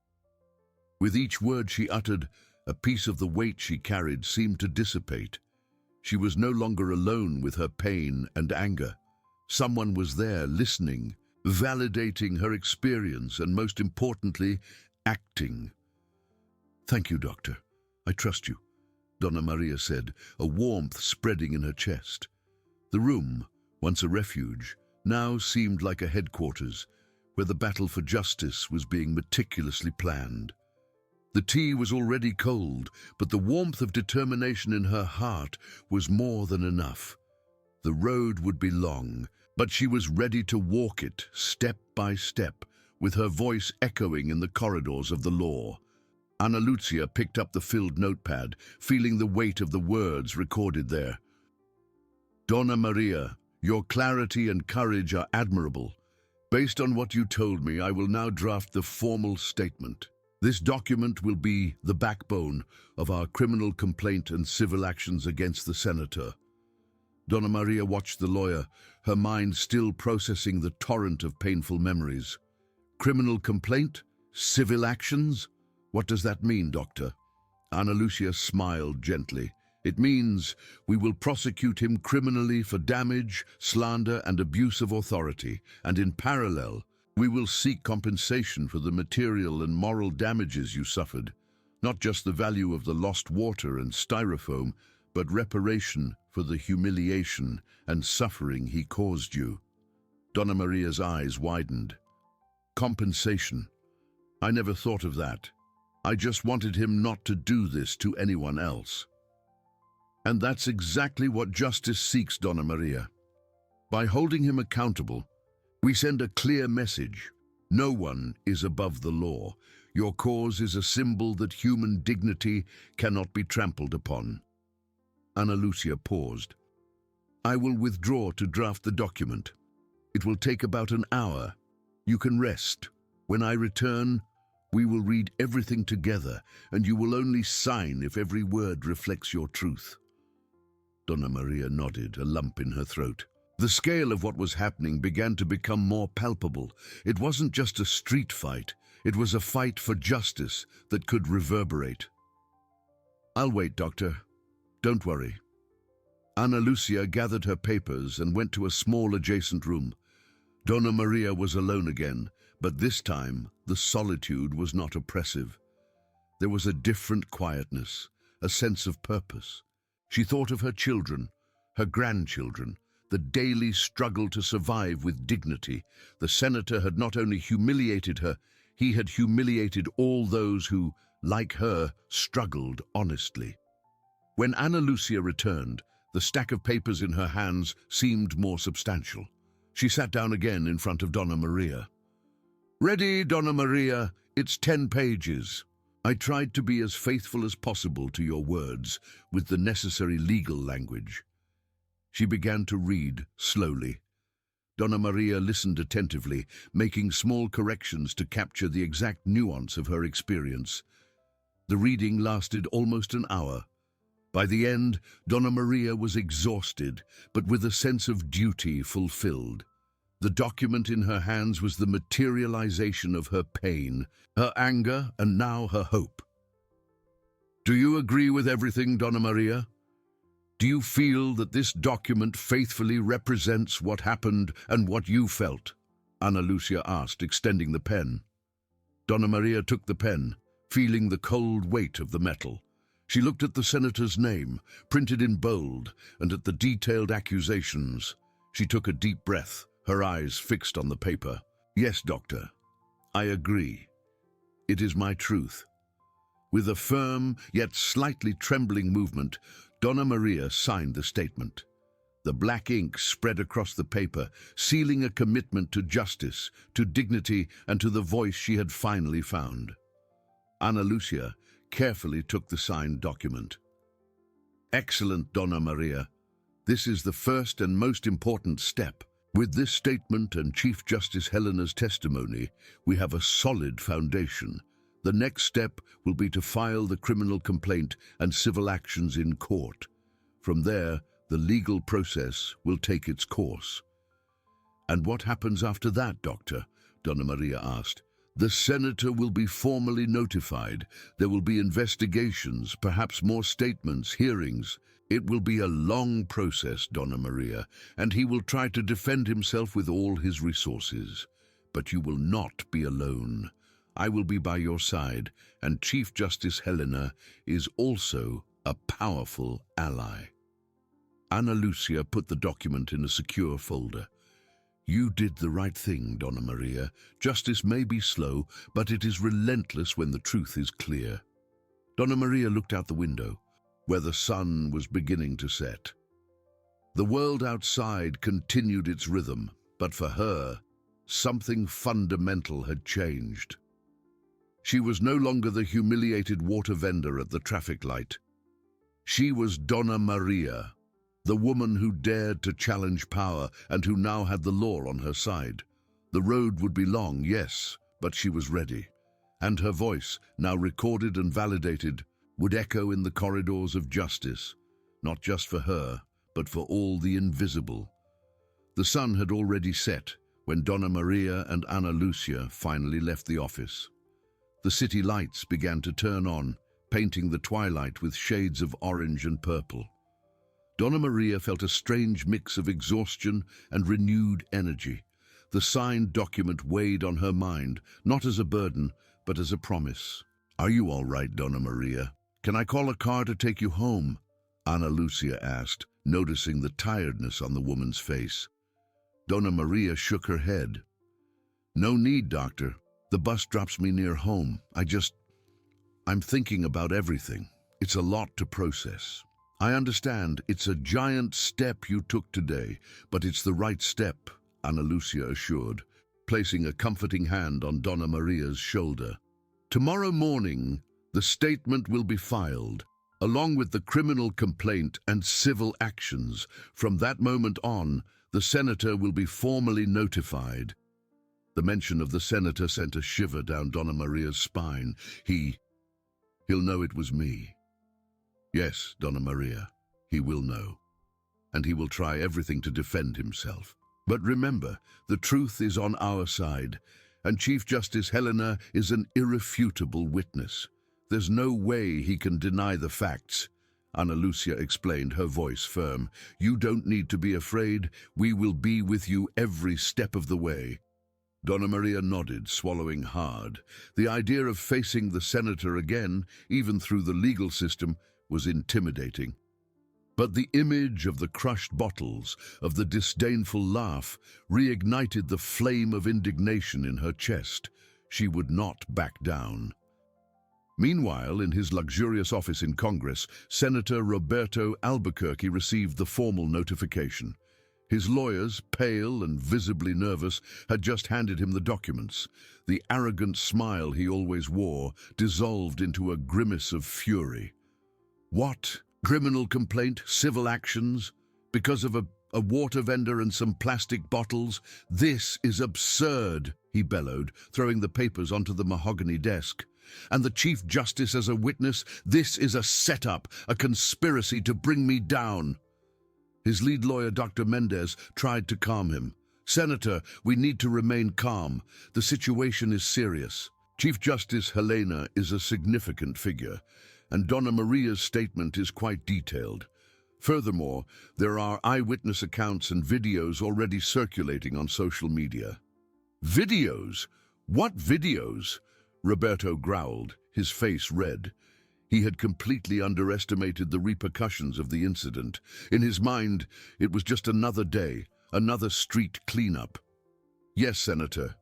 With each word she uttered, a piece of the weight she carried seemed to dissipate. She was no longer alone with her pain and anger. Someone was there, listening, validating her experience, and most importantly, acting. Thank you, Doctor. I trust you, Donna Maria said, a warmth spreading in her chest. The room, once a refuge, now seemed like a headquarters, where the battle for justice was being meticulously planned. The tea was already cold, but the warmth of determination in her heart was more than enough. The road would be long, but she was ready to walk it step by step, with her voice echoing in the corridors of the law. Ana Lucia picked up the filled notepad, feeling the weight of the words recorded there. Donna Maria, your clarity and courage are admirable. Based on what you told me, I will now draft the formal statement. This document will be the backbone of our criminal complaint and civil actions against the senator. Donna Maria watched the lawyer, her mind still processing the torrent of painful memories. Criminal complaint? Civil actions? What does that mean, Doctor? Ana Lucia smiled gently. It means we will prosecute him criminally for damage, slander, and abuse of authority, and in parallel, we will seek compensation for the material and moral damages you suffered, not just the value of the lost water and styrofoam, but reparation for the humiliation and suffering he caused you. Donna Maria's eyes widened. Compensation. I never thought of that. I just wanted him not to do this to anyone else. And that's exactly what justice seeks, Donna Maria. By holding him accountable, we send a clear message. No one is above the law. Your cause is a symbol that human dignity cannot be trampled upon. Ana Lucia paused. I will withdraw to draft the document. It will take about an hour. You can rest. When I return, we will read everything together, and you will only sign if every word reflects your truth. Donna Maria nodded, a lump in her throat. The scale of what was happening began to become more palpable. It wasn't just a street fight. It was a fight for justice that could reverberate. "I'll wait, Doctor. Don't worry." Ana Lucia gathered her papers and went to a small adjacent room. Donna Maria was alone again, but this time the solitude was not oppressive. There was a different quietness, a sense of purpose. She thought of her children, her grandchildren, the daily struggle to survive with dignity. The senator had not only humiliated her, he had humiliated all those who, like her, struggled honestly. When Ana Lucia returned, the stack of papers in her hands seemed more substantial. She sat down again in front of Donna Maria. "Ready, Donna Maria? It's 10 pages. I tried to be as faithful as possible to your words, with the necessary legal language." She began to read slowly. Donna Maria listened attentively, making small corrections to capture the exact nuance of her experience. The reading lasted almost an hour. By the end, Donna Maria was exhausted, but with a sense of duty fulfilled. The document in her hands was the materialization of her pain, her anger, and now her hope. "Do you agree with everything, Donna Maria? Do you feel that this document faithfully represents what happened and what you felt?" Ana Lucia asked, extending the pen. Donna Maria took the pen, feeling the cold weight of the metal. She looked at the senator's name, printed in bold, and at the detailed accusations. She took a deep breath, her eyes fixed on the paper. "Yes, Doctor, I agree. It is my truth." With a firm, yet slightly trembling movement, Donna Maria signed the statement. The black ink spread across the paper, sealing a commitment to justice, to dignity, and to the voice she had finally found. Ana Lucia carefully took the signed document. "Excellent, Donna Maria. This is the first and most important step. With this statement and Chief Justice Helena's testimony, we have a solid foundation. The next step will be to file the criminal complaint and civil actions in court. From there, the legal process will take its course." "And what happens after that, Doctor?" Donna Maria asked. "The senator will be formally notified. There will be investigations, perhaps more statements, hearings. It will be a long process, Donna Maria, and he will try to defend himself with all his resources. But you will not be alone. I will be by your side, and Chief Justice Helena is also a powerful ally." Ana Lucia put the document in a secure folder. "You did the right thing, Donna Maria. Justice may be slow, but it is relentless when the truth is clear." Donna Maria looked out the window, where the sun was beginning to set. The world outside continued its rhythm, but for her, something fundamental had changed. She was no longer the humiliated water vendor at the traffic light. She was Donna Maria, the woman who dared to challenge power and who now had the law on her side. The road would be long, yes, but she was ready. And her voice, now recorded and validated, would echo in the corridors of justice, not just for her, but for all the invisible. The sun had already set when Donna Maria and Ana Lucia finally left the office. The city lights began to turn on, painting the twilight with shades of orange and purple. Donna Maria felt a strange mix of exhaustion and renewed energy. The signed document weighed on her mind, not as a burden, but as a promise. "Are you all right, Donna Maria? Can I call a car to take you home?" Ana Lucia asked, noticing the tiredness on the woman's face. Donna Maria shook her head. "No need, Doctor. The bus drops me near home. I'm thinking about everything. It's a lot to process. I understand it's a giant step you took today, but it's the right step," Ana Lucia assured, placing a comforting hand on Donna Maria's shoulder. "Tomorrow morning, the statement will be filed, along with the criminal complaint and civil actions. From that moment on, the senator will be formally notified." The mention of the senator sent a shiver down Donna Maria's spine. He'll know it was me. "Yes, Donna Maria, he will know." and he will try everything to defend himself. But remember, the truth is on our side, and Chief Justice Helena is an irrefutable witness. There's no way he can deny the facts. Ana Lucia explained, her voice firm. You don't need to be afraid. We will be with you every step of the way. Donna Maria nodded, swallowing hard. The idea of facing the senator again, even through the legal system, was intimidating. But the image of the crushed bottles, of the disdainful laugh, reignited the flame of indignation in her chest. She would not back down. Meanwhile, in his luxurious office in Congress, Senator Roberto Albuquerque received the formal notification. His lawyers, pale and visibly nervous, had just handed him the documents. The arrogant smile he always wore dissolved into a grimace of fury. What? Criminal complaint? Civil actions? Because of a water vendor and some plastic bottles? This is absurd, he bellowed, throwing the papers onto the mahogany desk. And the Chief Justice as a witness? This is a setup, a conspiracy to bring me down. His lead lawyer, Dr. Mendez, tried to calm him. Senator, we need to remain calm. The situation is serious. Chief Justice Helena is a significant figure, and Donna Maria's statement is quite detailed. Furthermore, there are eyewitness accounts and videos already circulating on social media. Videos? What videos? Roberto growled, his face red. He had completely underestimated the repercussions of the incident. In his mind, it was just another day, another street cleanup. Yes, Senator.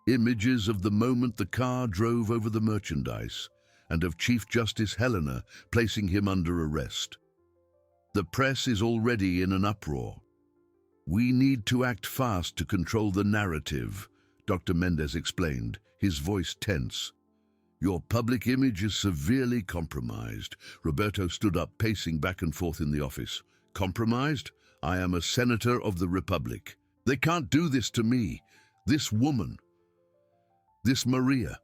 Images of the moment the car drove over the merchandise, and of Chief Justice Helena placing him under arrest. The press is already in an uproar. We need to act fast to control the narrative, Dr. Mendez explained, his voice tense. Your public image is severely compromised. Roberto stood up, pacing back and forth in the office. Compromised? I am a senator of the Republic. They can't do this to me. This woman. This Maria.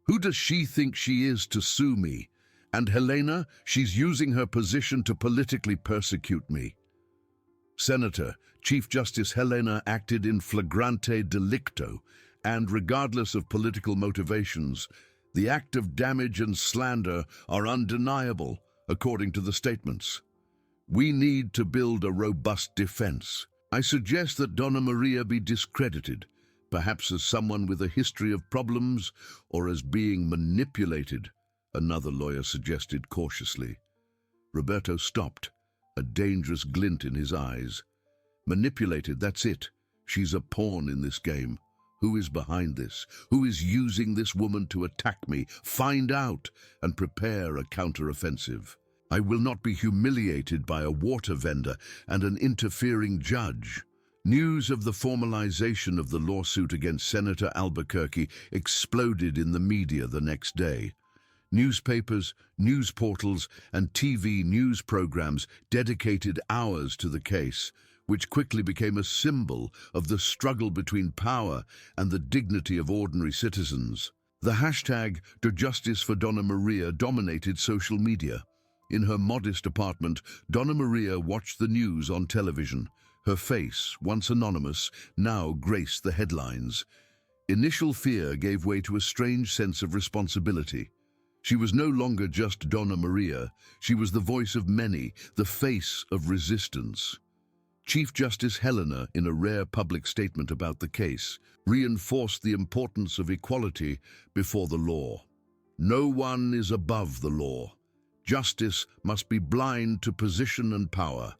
Who does she think she is to sue me? And Helena, she's using her position to politically persecute me. Senator, Chief Justice Helena acted in flagrante delicto, and regardless of political motivations, the act of damage and slander are undeniable, according to the statements. We need to build a robust defense. I suggest that Donna Maria be discredited, perhaps as someone with a history of problems or as being manipulated, another lawyer suggested cautiously. Roberto stopped, a dangerous glint in his eyes. Manipulated, that's it. She's a pawn in this game. Who is behind this? Who is using this woman to attack me? Find out and prepare a counteroffensive. I will not be humiliated by a water vendor and an interfering judge. News of the formalization of the lawsuit against Senator Albuquerque exploded in the media the next day. Newspapers, news portals, and TV news programs dedicated hours to the case, which quickly became a symbol of the struggle between power and the dignity of ordinary citizens. The hashtag #Justice for Donna Maria dominated social media. In her modest apartment, Donna Maria watched the news on television. Her face, once anonymous, now graced the headlines. Initial fear gave way to a strange sense of responsibility. She was no longer just Donna Maria. She was the voice of many, the face of resistance. Chief Justice Helena, in a rare public statement about the case, reinforced the importance of equality before the law. No one is above the law. Justice must be blind to position and power.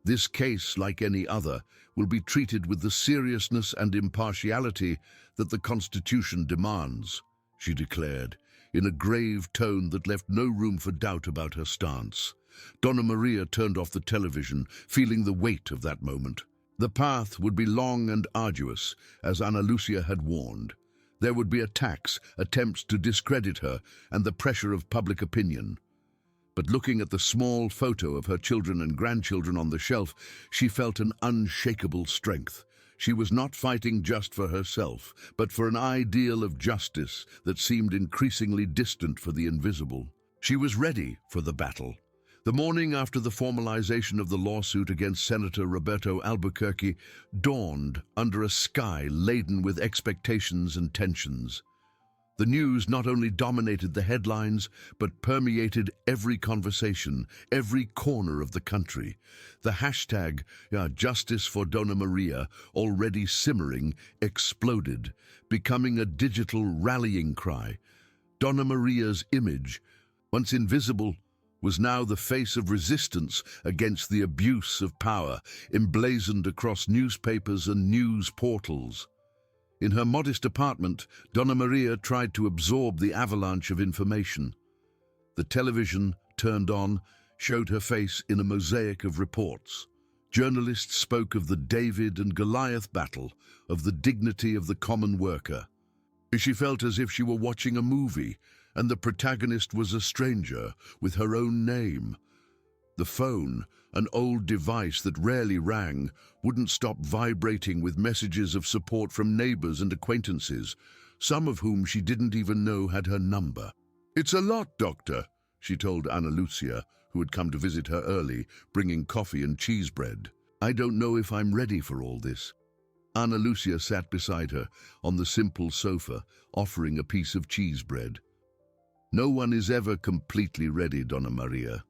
This case, like any other, will be treated with the seriousness and impartiality that the Constitution demands, she declared, in a grave tone that left no room for doubt about her stance. Donna Maria turned off the television, feeling the weight of that moment. The path would be long and arduous, as Ana Lucia had warned. There would be attacks, attempts to discredit her, and the pressure of public opinion. But looking at the small photo of her children and grandchildren on the shelf, she felt an unshakable strength. She was not fighting just for herself, but for an ideal of justice that seemed increasingly distant for the invisible. She was ready for the battle. The morning after the formalization of the lawsuit against Senator Roberto Albuquerque dawned under a sky laden with expectations and tensions. The news not only dominated the headlines, but permeated every conversation, every corner of the country. The hashtag, Justice for Dona Maria, already simmering, exploded, becoming a digital rallying cry. Dona Maria's image, once invisible, was now the face of resistance against the abuse of power, emblazoned across newspapers and news portals. In her modest apartment, Dona Maria tried to absorb the avalanche of information. The television, turned on, showed her face in a mosaic of reports. Journalists spoke of the David and Goliath battle, of the dignity of the common worker. She felt as if she were watching a movie, and the protagonist was a stranger with her own name. The phone, an old device that rarely rang, wouldn't stop vibrating with messages of support from neighbors and acquaintances, some of whom she didn't even know had her number. "It's a lot, Doctor," she told Ana Lucia, who had come to visit her early, bringing coffee and cheese bread. "I don't know if I'm ready for all this." Ana Lucia sat beside her on the simple sofa, offering a piece of cheese bread. "No one is ever completely ready, Dona Maria.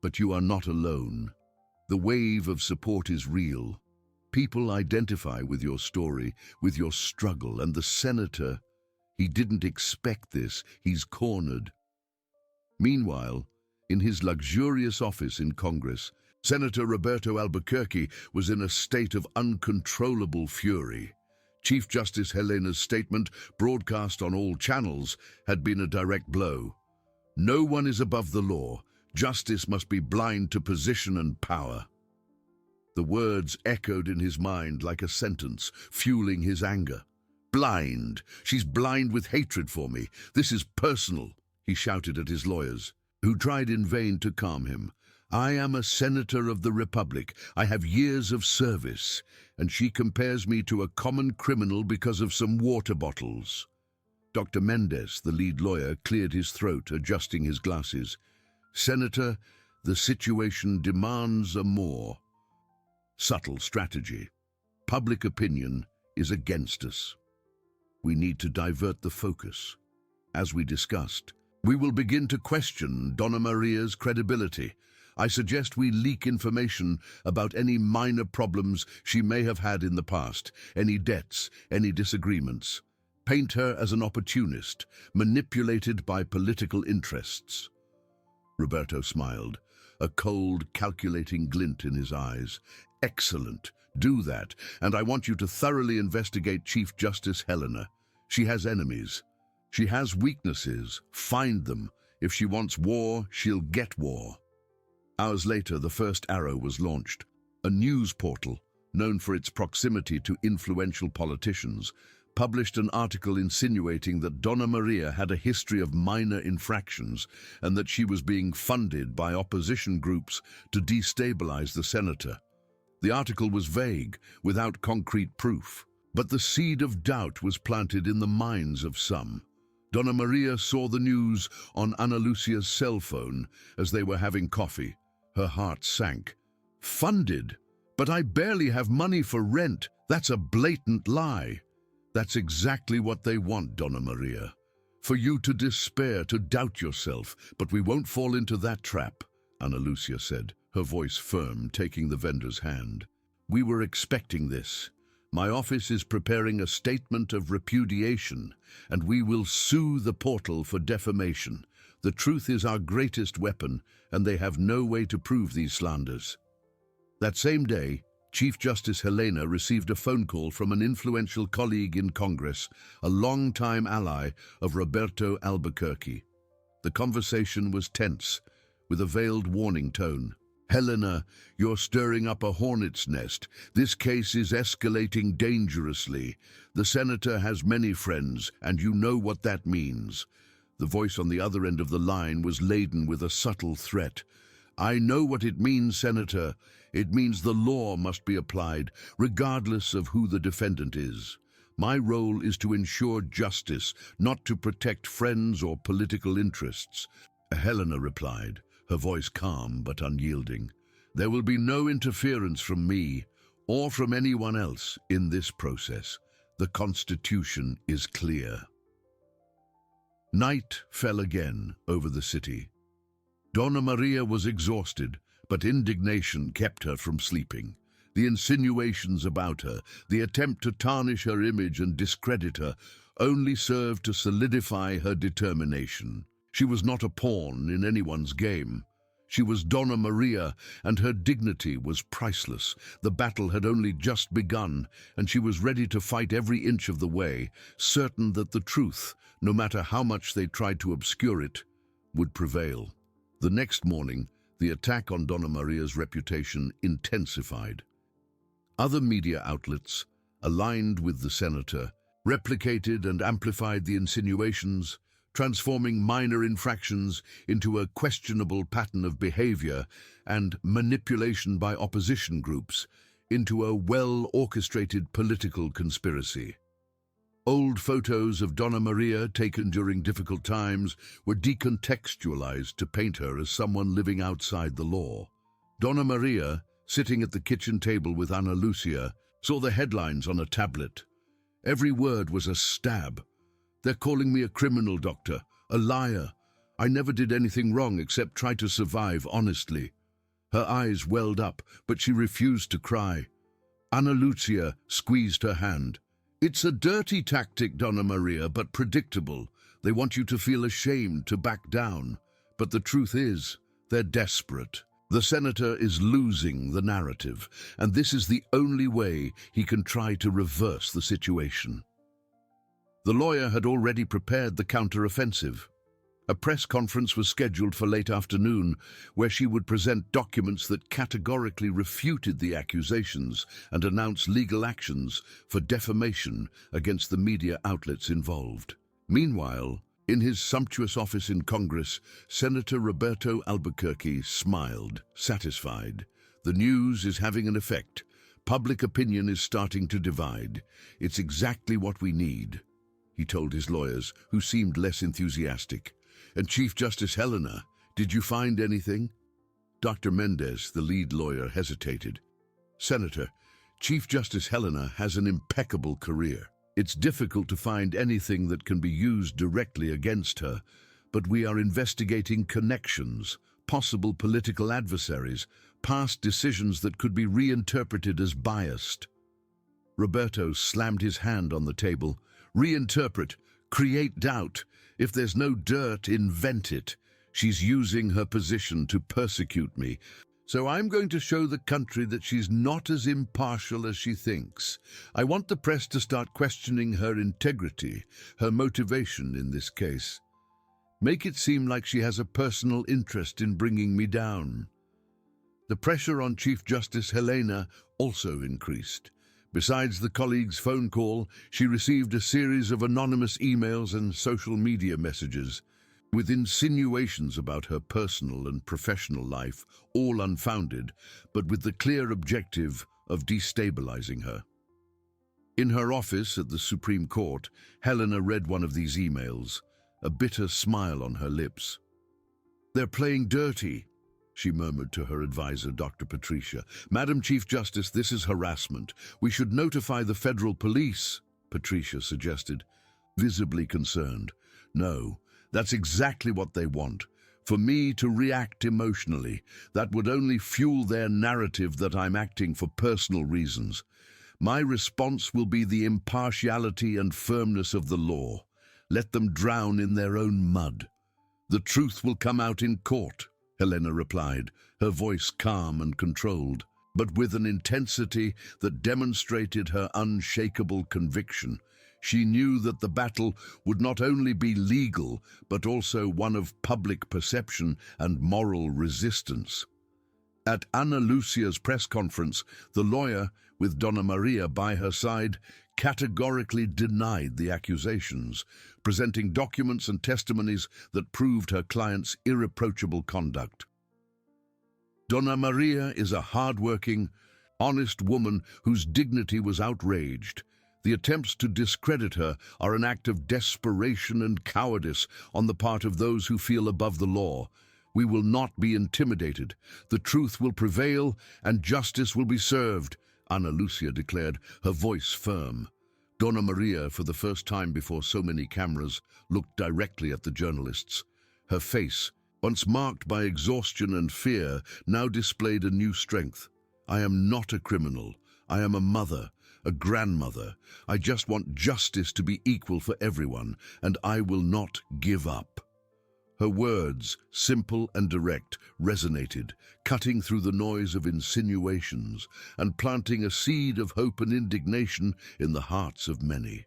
But you are not alone. The wave of support is real. People identify with your story, with your struggle, and the senator, he didn't expect this. He's cornered." Meanwhile, in his luxurious office in Congress, Senator Roberto Albuquerque was in a state of uncontrollable fury. Chief Justice Helena's statement, broadcast on all channels, had been a direct blow. "No one is above the law. Justice must be blind to position and power." The words echoed in his mind like a sentence, fueling his anger. "Blind! She's blind with hatred for me. This is personal," he shouted at his lawyers, who tried in vain to calm him. "I am a senator of the Republic. I have years of service, and she compares me to a common criminal because of some water bottles." Dr. Mendez, the lead lawyer, cleared his throat, adjusting his glasses. "Senator, the situation demands a more subtle strategy. Public opinion is against us. We need to divert the focus. As we discussed, we will begin to question Dona Maria's credibility. I suggest we leak information about any minor problems she may have had in the past, any debts, any disagreements. Paint her as an opportunist, manipulated by political interests." Roberto smiled, a cold, calculating glint in his eyes. "Excellent. Do that, and I want you to thoroughly investigate Chief Justice Helena. She has enemies. She has weaknesses. Find them. If she wants war, she'll get war." Hours later, the first arrow was launched. A news portal, known for its proximity to influential politicians, published an article insinuating that Dona Maria had a history of minor infractions and that she was being funded by opposition groups to destabilize the senator. The article was vague, without concrete proof, but the seed of doubt was planted in the minds of some. Dona Maria saw the news on Ana Lucia's cell phone as they were having coffee. Her heart sank. "Funded? But I barely have money for rent. That's a blatant lie." "That's exactly what they want, Dona Maria. For you to despair, to doubt yourself. But we won't fall into that trap," Ana Lucia said, her voice firm, taking the vendor's hand. "We were expecting this. My office is preparing a statement of repudiation, and we will sue the portal for defamation. The truth is our greatest weapon, and they have no way to prove these slanders." That same day, Chief Justice Helena received a phone call from an influential colleague in Congress, a longtime ally of Roberto Albuquerque. The conversation was tense, with a veiled warning tone. "Helena, you're stirring up a hornet's nest. This case is escalating dangerously. The senator has many friends, and you know what that means." The voice on the other end of the line was laden with a subtle threat. "I know what it means, Senator. It means the law must be applied, regardless of who the defendant is. My role is to ensure justice, not to protect friends or political interests." Helena replied, her voice calm but unyielding. "There will be no interference from me or from anyone else in this process. The Constitution is clear." Night fell again over the city. Donna Maria was exhausted, but indignation kept her from sleeping. The insinuations about her, the attempt to tarnish her image and discredit her, only served to solidify her determination. She was not a pawn in anyone's game. She was Donna Maria, and her dignity was priceless. The battle had only just begun, and she was ready to fight every inch of the way, certain that the truth, no matter how much they tried to obscure it, would prevail. The next morning, the attack on Donna Maria's reputation intensified. Other media outlets, aligned with the senator, replicated and amplified the insinuations, transforming minor infractions into a questionable pattern of behavior and manipulation by opposition groups into a well-orchestrated political conspiracy. Old photos of Donna Maria taken during difficult times were decontextualized to paint her as someone living outside the law. Donna Maria, sitting at the kitchen table with Ana Lucia, saw the headlines on a tablet. Every word was a stab. "They're calling me a criminal, doctor, a liar. I never did anything wrong except try to survive honestly." Her eyes welled up, but she refused to cry. Ana Lucia squeezed her hand. "It's a dirty tactic, Donna Maria, but predictable. They want you to feel ashamed, to back down. But the truth is, they're desperate. The senator is losing the narrative, and this is the only way he can try to reverse the situation." The lawyer had already prepared the counter-offensive. A press conference was scheduled for late afternoon, where she would present documents that categorically refuted the accusations and announce legal actions for defamation against the media outlets involved. Meanwhile, in his sumptuous office in Congress, Senator Roberto Albuquerque smiled, satisfied. The news is having an effect. Public opinion is starting to divide. It's exactly what we need, he told his lawyers, who seemed less enthusiastic. "And Chief Justice Helena, did you find anything?" Dr. Mendez, the lead lawyer, hesitated. "Senator, Chief Justice Helena has an impeccable career. It's difficult to find anything that can be used directly against her, but we are investigating connections, possible political adversaries, past decisions that could be reinterpreted as biased." Roberto slammed his hand on the table. "Reinterpret, create doubt. If there's no dirt, invent it. She's using her position to persecute me. So I'm going to show the country that she's not as impartial as she thinks. I want the press to start questioning her integrity, her motivation in this case. Make it seem like she has a personal interest in bringing me down." The pressure on Chief Justice Helena also increased. Besides the colleague's phone call, she received a series of anonymous emails and social media messages with insinuations about her personal and professional life, all unfounded, but with the clear objective of destabilizing her. In her office at the Supreme Court, Helena read one of these emails, a bitter smile on her lips. "They're playing dirty," she murmured to her advisor, Dr. Patricia. "Madam Chief Justice, this is harassment. We should notify the federal police," Patricia suggested, visibly concerned. "No, that's exactly what they want. For me to react emotionally. That would only fuel their narrative that I'm acting for personal reasons. My response will be the impartiality and firmness of the law. Let them drown in their own mud. The truth will come out in court," Helena replied, her voice calm and controlled, but with an intensity that demonstrated her unshakable conviction. She knew that the battle would not only be legal, but also one of public perception and moral resistance. At Ana Lucia's press conference, the lawyer, with Donna Maria by her side, categorically denied the accusations, presenting documents and testimonies that proved her client's irreproachable conduct. Donna Maria is a hard-working, honest woman whose dignity was outraged. The attempts to discredit her are an act of desperation and cowardice on the part of those who feel above the law. We will not be intimidated. The truth will prevail and justice will be served, Ana Lucia declared, her voice firm. Donna Maria, for the first time before so many cameras, looked directly at the journalists. Her face, once marked by exhaustion and fear, now displayed a new strength. I am not a criminal. I am a mother, a grandmother. I just want justice to be equal for everyone, and I will not give up. Her words, simple and direct, resonated, cutting through the noise of insinuations and planting a seed of hope and indignation in the hearts of many.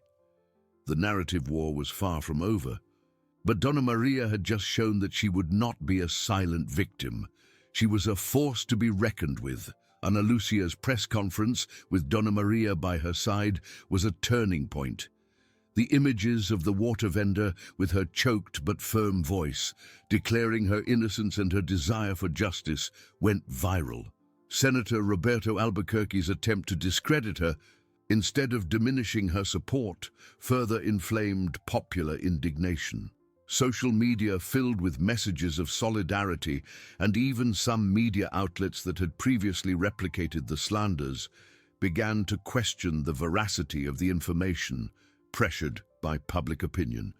The narrative war was far from over, but Donna Maria had just shown that she would not be a silent victim. She was a force to be reckoned with. Ana Lucia's press conference, with Donna Maria by her side, was a turning point. The images of the water vendor, with her choked but firm voice, declaring her innocence and her desire for justice, went viral. Senator Roberto Albuquerque's attempt to discredit her, instead of diminishing her support, further inflamed popular indignation. Social media filled with messages of solidarity, and even some media outlets that had previously replicated the slanders began to question the veracity of the information, pressured by public opinion.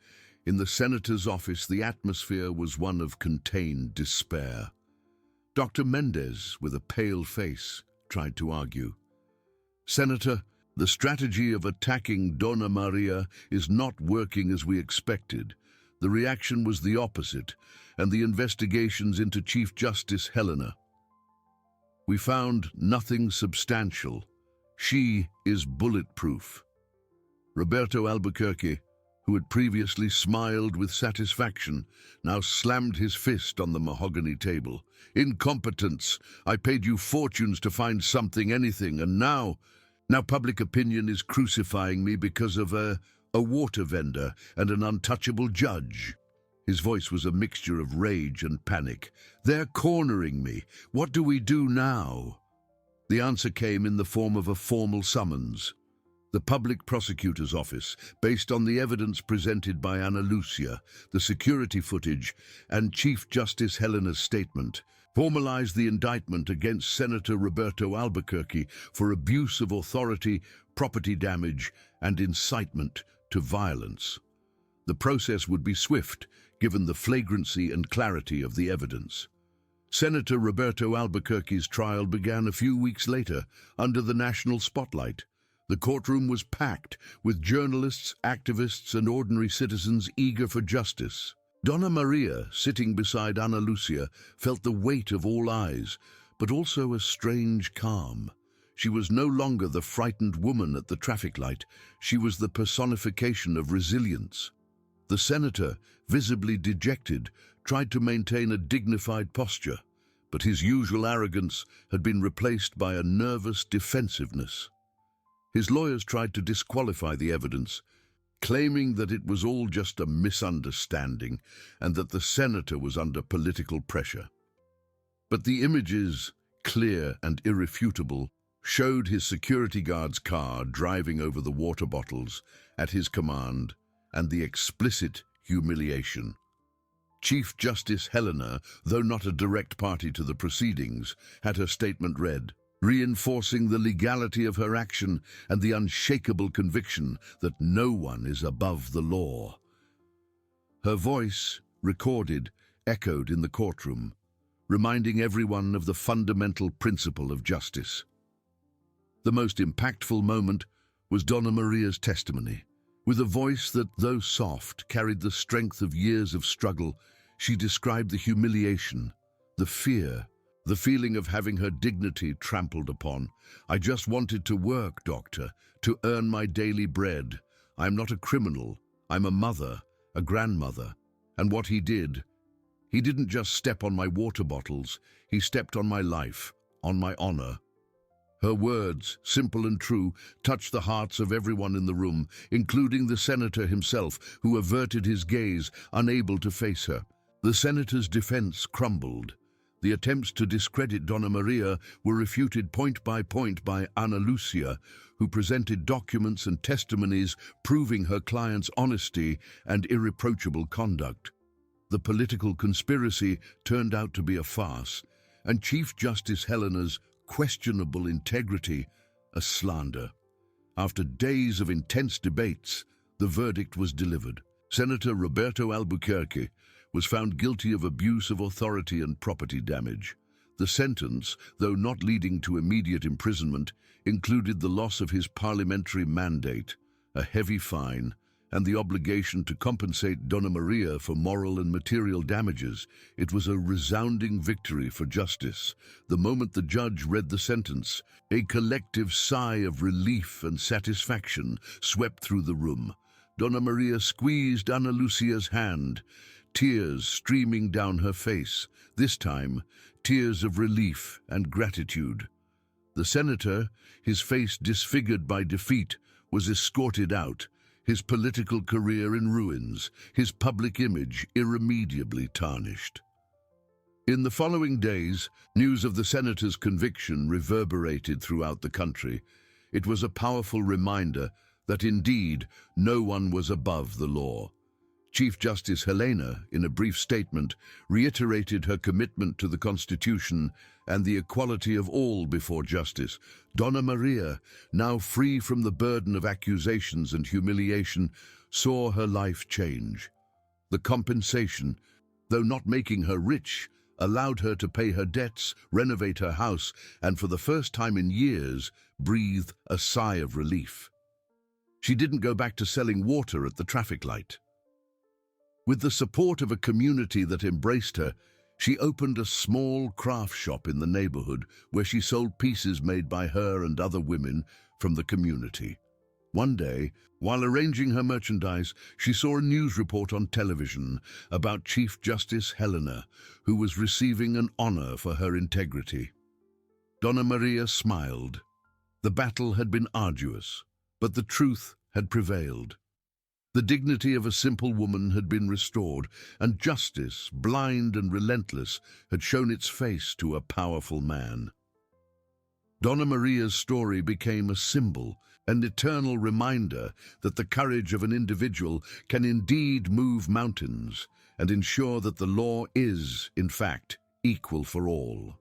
In the senator's office, the atmosphere was one of contained despair. Dr. Mendez, with a pale face, tried to argue. "Senator, the strategy of attacking Donna Maria is not working as we expected. The reaction was the opposite, and the investigations into Chief Justice Helena. We found nothing substantial. She is bulletproof." Roberto Albuquerque, who had previously smiled with satisfaction, now slammed his fist on the mahogany table. "Incompetence! I paid you fortunes to find something, anything, and now public opinion is crucifying me because of a water vendor and an untouchable judge." His voice was a mixture of rage and panic. "They're cornering me. What do we do now?" The answer came in the form of a formal summons. The public prosecutor's office, based on the evidence presented by Ana Lucia, the security footage, and Chief Justice Helena's statement, formalized the indictment against Senator Roberto Albuquerque for abuse of authority, property damage, and incitement to violence. The process would be swift, given the flagrancy and clarity of the evidence. Senator Roberto Albuquerque's trial began a few weeks later, under the national spotlight. The courtroom was packed, with journalists, activists, and ordinary citizens eager for justice. Donna Maria, sitting beside Ana Lucia, felt the weight of all eyes, but also a strange calm. She was no longer the frightened woman at the traffic light. She was the personification of resilience. The senator, visibly dejected, tried to maintain a dignified posture, but his usual arrogance had been replaced by a nervous defensiveness. His lawyers tried to disqualify the evidence, claiming that it was all just a misunderstanding and that the senator was under political pressure. But the images, clear and irrefutable, showed his security guard's car driving over the water bottles at his command and the explicit humiliation. Chief Justice Helena, though not a direct party to the proceedings, had her statement read, reinforcing the legality of her action and the unshakable conviction that no one is above the law. Her voice, recorded, echoed in the courtroom, reminding everyone of the fundamental principle of justice. The most impactful moment was Donna Maria's testimony. With a voice that, though soft, carried the strength of years of struggle, she described the humiliation, the fear, the feeling of having her dignity trampled upon. "I just wanted to work, doctor, to earn my daily bread. I'm not a criminal. I'm a mother, a grandmother. And what he didn't just step on my water bottles. He stepped on my life, on my honor." Her words, simple and true, touched the hearts of everyone in the room, including the senator himself, who averted his gaze, unable to face her. The senator's defense crumbled. The attempts to discredit Donna Maria were refuted point by Ana Lucia, who presented documents and testimonies proving her client's honesty and irreproachable conduct. The political conspiracy turned out to be a farce, and Chief Justice Helena's questionable integrity a slander. After days of intense debates, the verdict was delivered. Senator Roberto Albuquerque was found guilty of abuse of authority and property damage. The sentence, though not leading to immediate imprisonment, included the loss of his parliamentary mandate, a heavy fine, and the obligation to compensate Donna Maria for moral and material damages. It was a resounding victory for justice. The moment the judge read the sentence, a collective sigh of relief and satisfaction swept through the room. Donna Maria squeezed Ana Lucia's hand, tears streaming down her face, this time tears of relief and gratitude. The senator, his face disfigured by defeat, was escorted out, his political career in ruins, his public image irremediably tarnished. In the following days, news of the senator's conviction reverberated throughout the country. It was a powerful reminder that indeed no one was above the law. Chief Justice Helena, in a brief statement, reiterated her commitment to the Constitution and the equality of all before justice. Donna Maria, now free from the burden of accusations and humiliation, saw her life change. The compensation, though not making her rich, allowed her to pay her debts, renovate her house, and for the first time in years, breathe a sigh of relief. She didn't go back to selling water at the traffic light. With the support of a community that embraced her, she opened a small craft shop in the neighborhood where she sold pieces made by her and other women from the community. One day, while arranging her merchandise, she saw a news report on television about Chief Justice Helena, who was receiving an honor for her integrity. Donna Maria smiled. The battle had been arduous, but the truth had prevailed. The dignity of a simple woman had been restored, and justice, blind and relentless, had shown its face to a powerful man. Donna Maria's story became a symbol, an eternal reminder that the courage of an individual can indeed move mountains and ensure that the law is, in fact, equal for all.